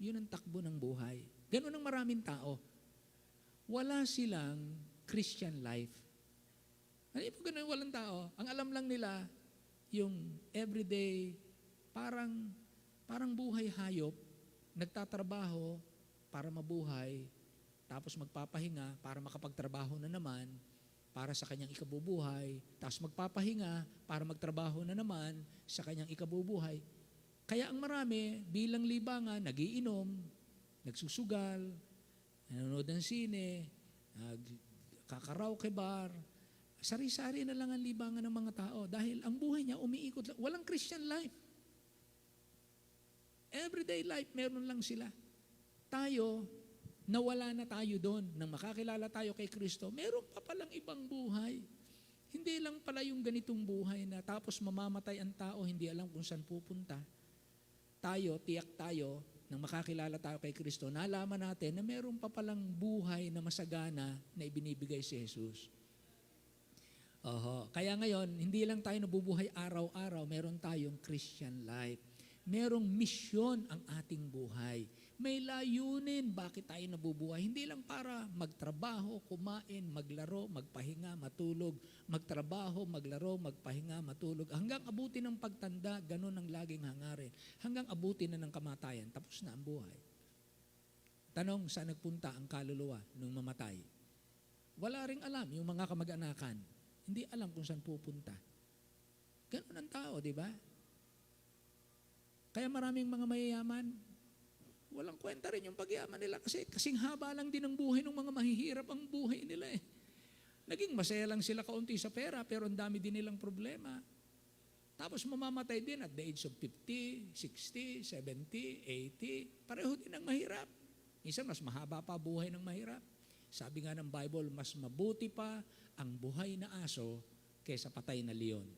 Yun ang takbo ng buhay. Gano'n ang maraming tao. Wala silang Christian life. Ano po ganun walang tao? Ang alam lang nila, yung everyday, parang buhay hayop, nagtatrabaho para mabuhay, tapos magpapahinga para makapagtrabaho na naman, para sa kanyang ikabubuhay, tapos magpapahinga para magtrabaho na naman sa kanyang ikabubuhay. Kaya ang marami, bilang libangan, nagiinom, nagsusugal, nanonood ng sine, kakaraoke bar, sari-sari na lang ang libangan ng mga tao dahil ang buhay niya umiikot lang. Walang Christian life. Everyday life, meron lang sila. Tayo, nawala na tayo doon. Nang makakilala tayo kay Kristo, meron pa palang ibang buhay. Hindi lang pala yung ganitong buhay na tapos mamamatay ang tao, hindi alam kung saan pupunta. Tayo, tiyak tayo, nang makakilala tayo kay Kristo, nalaman natin na meron pa palang buhay na masagana na ibinibigay si Jesus. Kaya ngayon, hindi lang tayo nabubuhay araw-araw, meron tayong Christian life. Merong misyon ang ating buhay. May layunin bakit tayo nabubuhay. Hindi lang para magtrabaho, kumain, maglaro, magpahinga, matulog. Magtrabaho, maglaro, magpahinga, matulog. Hanggang abutin ng pagtanda, ganun ang laging hangarin. Hanggang abutin na ng kamatayan, tapos na ang buhay. Tanong, saan nagpunta ang kaluluwa nung mamatay? Wala ring alam, yung mga kamag-anakan. Hindi alam kung saan pupunta. Ganun ang tao, di ba? Kaya maraming mga mayayaman, walang kwenta rin yung pagyaman nila kasi kasing haba lang din ang buhay ng mga mahihirap ang buhay nila eh. Naging masaya lang sila kaunti sa pera pero ang dami din nilang problema. Tapos mamamatay din at the age of 50, 60, 70, 80. Pareho din ang mahirap. Minsan mas mahaba pa buhay ng mahirap. Sabi nga ng Bible, mas mabuti pa ang buhay na aso kaysa patay na leon.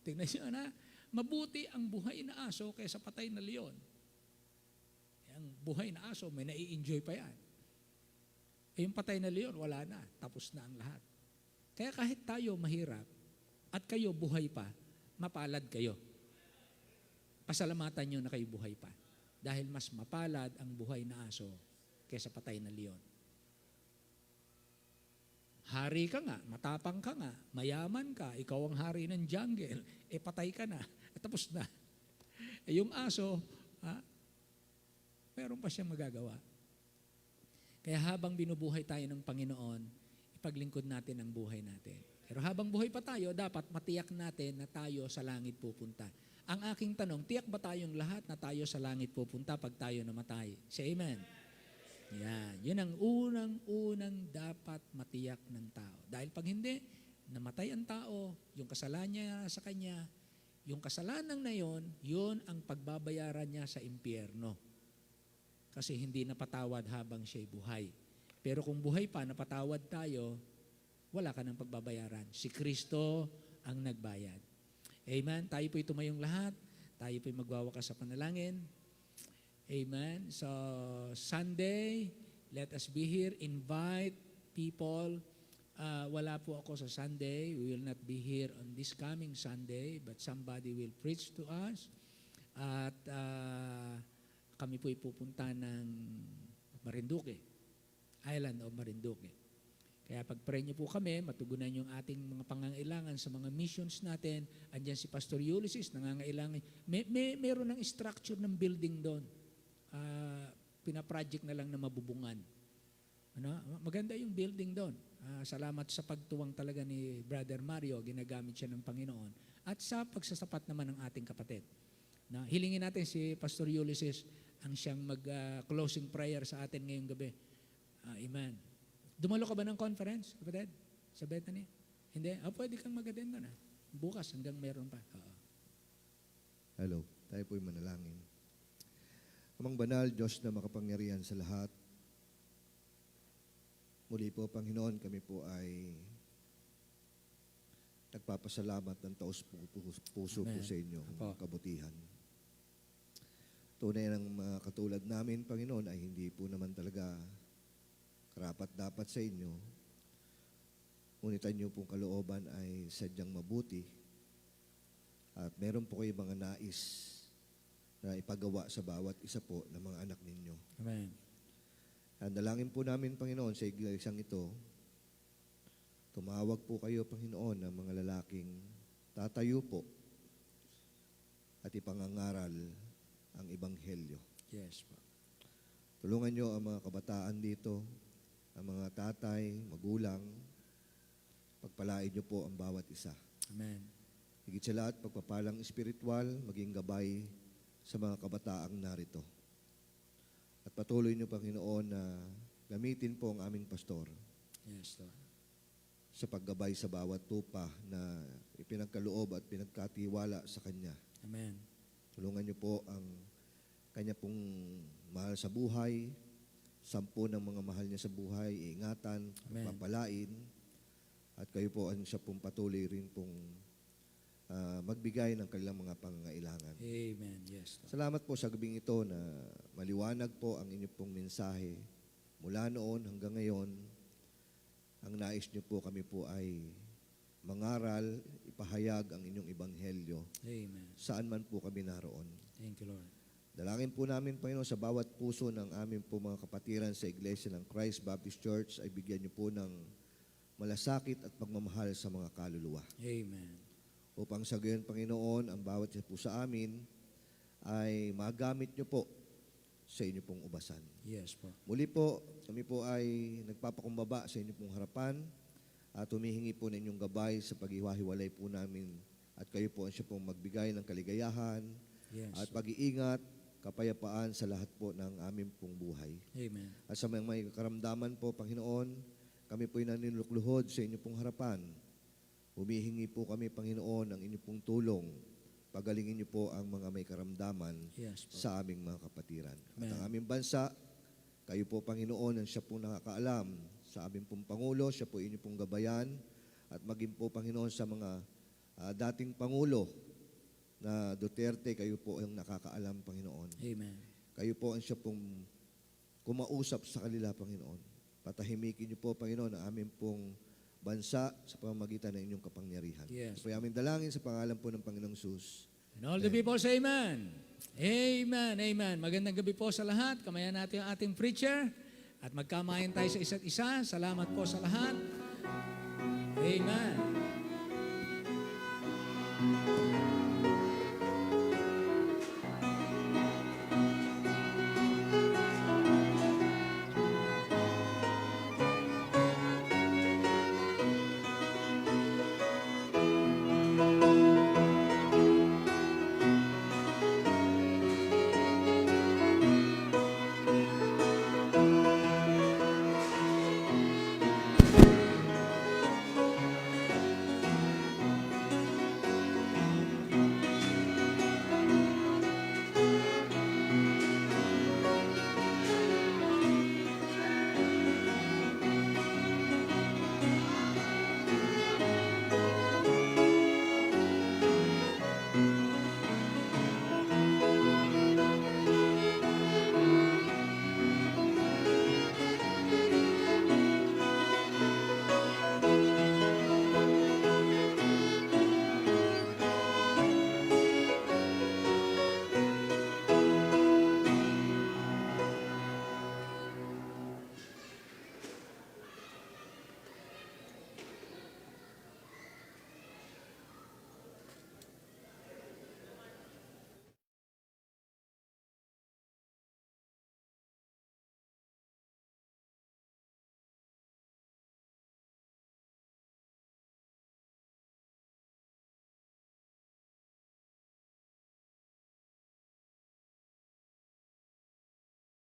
Tingnan niyo na, mabuti ang buhay na aso kaysa patay na leon. Ang buhay na aso, may nai-enjoy pa yan. Yung patay na leon, wala na. Tapos na ang lahat. Kaya kahit tayo mahirap at kayo buhay pa, mapalad kayo. Pasalamatan nyo na kayo buhay pa. Dahil mas mapalad ang buhay na aso kaysa patay na leon. Hari ka nga, matapang ka nga, mayaman ka, ikaw ang hari ng jungle, patay ka na, tapos na. Yung aso, meron pa siyang magagawa. Kaya habang binubuhay tayo ng Panginoon, ipaglingkod natin ang buhay natin. Pero habang buhay pa tayo, dapat matiyak natin na tayo sa langit pupunta. Ang aking tanong, tiyak ba tayong lahat na tayo sa langit pupunta pag tayo namatay? Say amen. Yan. Yun ang unang-unang dapat matiyak ng tao. Dahil pag hindi, namatay ang tao, yung kasalanan niya sa kanya, yung kasalanan na yon, yun ang pagbabayaran niya sa impyerno. Kasi hindi napatawad habang siya'y buhay. Pero kung buhay pa, napatawad tayo, wala ka ng pagbabayaran. Si Kristo ang nagbayad. Amen? Tayo po'y tumayong lahat. Tayo po'y magwawakas sa panalangin. Amen? So, Sunday, let us be here. Invite people wala po ako sa Sunday. We will not be here on this coming Sunday, but somebody will preach to us. At kami po ipupunta ng Marinduque, Island of Marinduque. Kaya pag-pray niyo po kami, matugunan yung ating mga pangangailangan sa mga missions natin. Andiyan si Pastor Ulysses, nangangailangan. Meron ng structure ng building doon. Pinaproject na lang na mabubungan. Ano? Maganda yung building doon. Salamat sa pagtuwang talaga ni Brother Mario, ginagamit siya ng Panginoon. At sa pagsasapat naman ng ating kapatid. Na hilingin natin si Pastor Ulysses ang siyang mag-closing prayer sa atin ngayong gabi. Amen. Dumalo ka ba ng conference, kapatid? Sa Bethany? Hindi? Pwede kang mag-attend doon. Bukas hanggang meron pa. Oo. Hello, tayo po'y manalangin. Amang banal, Diyos na makapangyarihan sa lahat, muli po, Panginoon, kami po ay nagpapasalamat ng taos-puso po Amen. sa inyo, Apo. kabutihan. Tunay ng mga katulad namin, Panginoon, ay hindi po naman talaga karapat-dapat sa inyo. Ngunit ang inyong pong kalooban ay sadyang mabuti at meron po kayo mga nais na ipagawa sa bawat isa po ng mga anak ninyo. Amen. Ang dalangin po namin, Panginoon, sa iglesang ito, tumawag po kayo, Panginoon, ng mga lalaking tatayo po at ipangangaral ang Ebanghelyo. Yes po. Tulungan nyo ang mga kabataan dito, ang mga tatay, magulang, pagpalain nyo po ang bawat isa. Amen. Higit sa lahat, pagpapalang espiritual, maging gabay sa mga kabataang narito. At patuloy nyo, Panginoon, na gamitin po ang aming pastor Yes, Lord. sa paggabay sa bawat tupa na ipinagkaloob at pinagkatiwala sa Kanya. Amen. Tulungan niyo po ang Kanya pong mahal sa buhay, 10 ng mga mahal niya sa buhay, iingatan, Amen. papalain, at kayo po ang siya pong patuloy rin pong magbigay ng kanilang mga pangangailangan. Amen. Yes, Lord. Salamat po sa gabing ito na maliwanag po ang inyong pong mensahe. Mula noon hanggang ngayon, ang nais niyo po kami po ay mangaral, ipahayag ang inyong ebanghelyo Amen. saan man po kami naroon. Thank you, Lord. Dalangin po namin, Panginoon, sa bawat puso ng aming po mga kapatiran sa Iglesia ng Christ Baptist Church ay bigyan niyo po ng malasakit at pagmamahal sa mga kaluluwa. Amen. Upang sa gayon, Panginoon, ang bawat isa po sa amin ay magamit niyo po sa inyo pong ubasan. Yes po. Muli po, kami po ay nagpapakumbaba sa inyo pong harapan at humihingi po ng inyong gabay sa paghiwa-hiwalay po namin at kayo po ang siya pong magbigay ng kaligayahan Yes. at pag-iingat, kapayapaan sa lahat po ng aming pong buhay. Amen. At sa mga may karamdaman po, Panginoon, kami po'y naninulukluhod sa inyo pong harapan. Humihingi po kami, Panginoon, ng inyo pong tulong. Pagalingin niyo po ang mga may karamdaman Yes po. sa aming mga kapatiran. Amen. At ang aming bansa, kayo po, Panginoon, ang siya po nakakaalam sa aming pong Pangulo, siya po inyo pong gabayan, at maging po, Panginoon, sa mga dating Pangulo na Duterte, kayo po ang nakakaalam, Panginoon. Amen. Kayo po ang siya pong kumausap sa kanila, Panginoon. Patahimikin niyo po, Panginoon, ang aming pong bansa sa pamamagitan ng inyong kapangyarihan. Yes. Ito po yung aming dalangin sa pangalan po ng Panginoong Sus. And all the people say amen. Amen. Amen. Magandang gabi po sa lahat. Kamayan natin ang ating preacher at magkamayan tayo sa isa't isa. Salamat po sa lahat. Amen.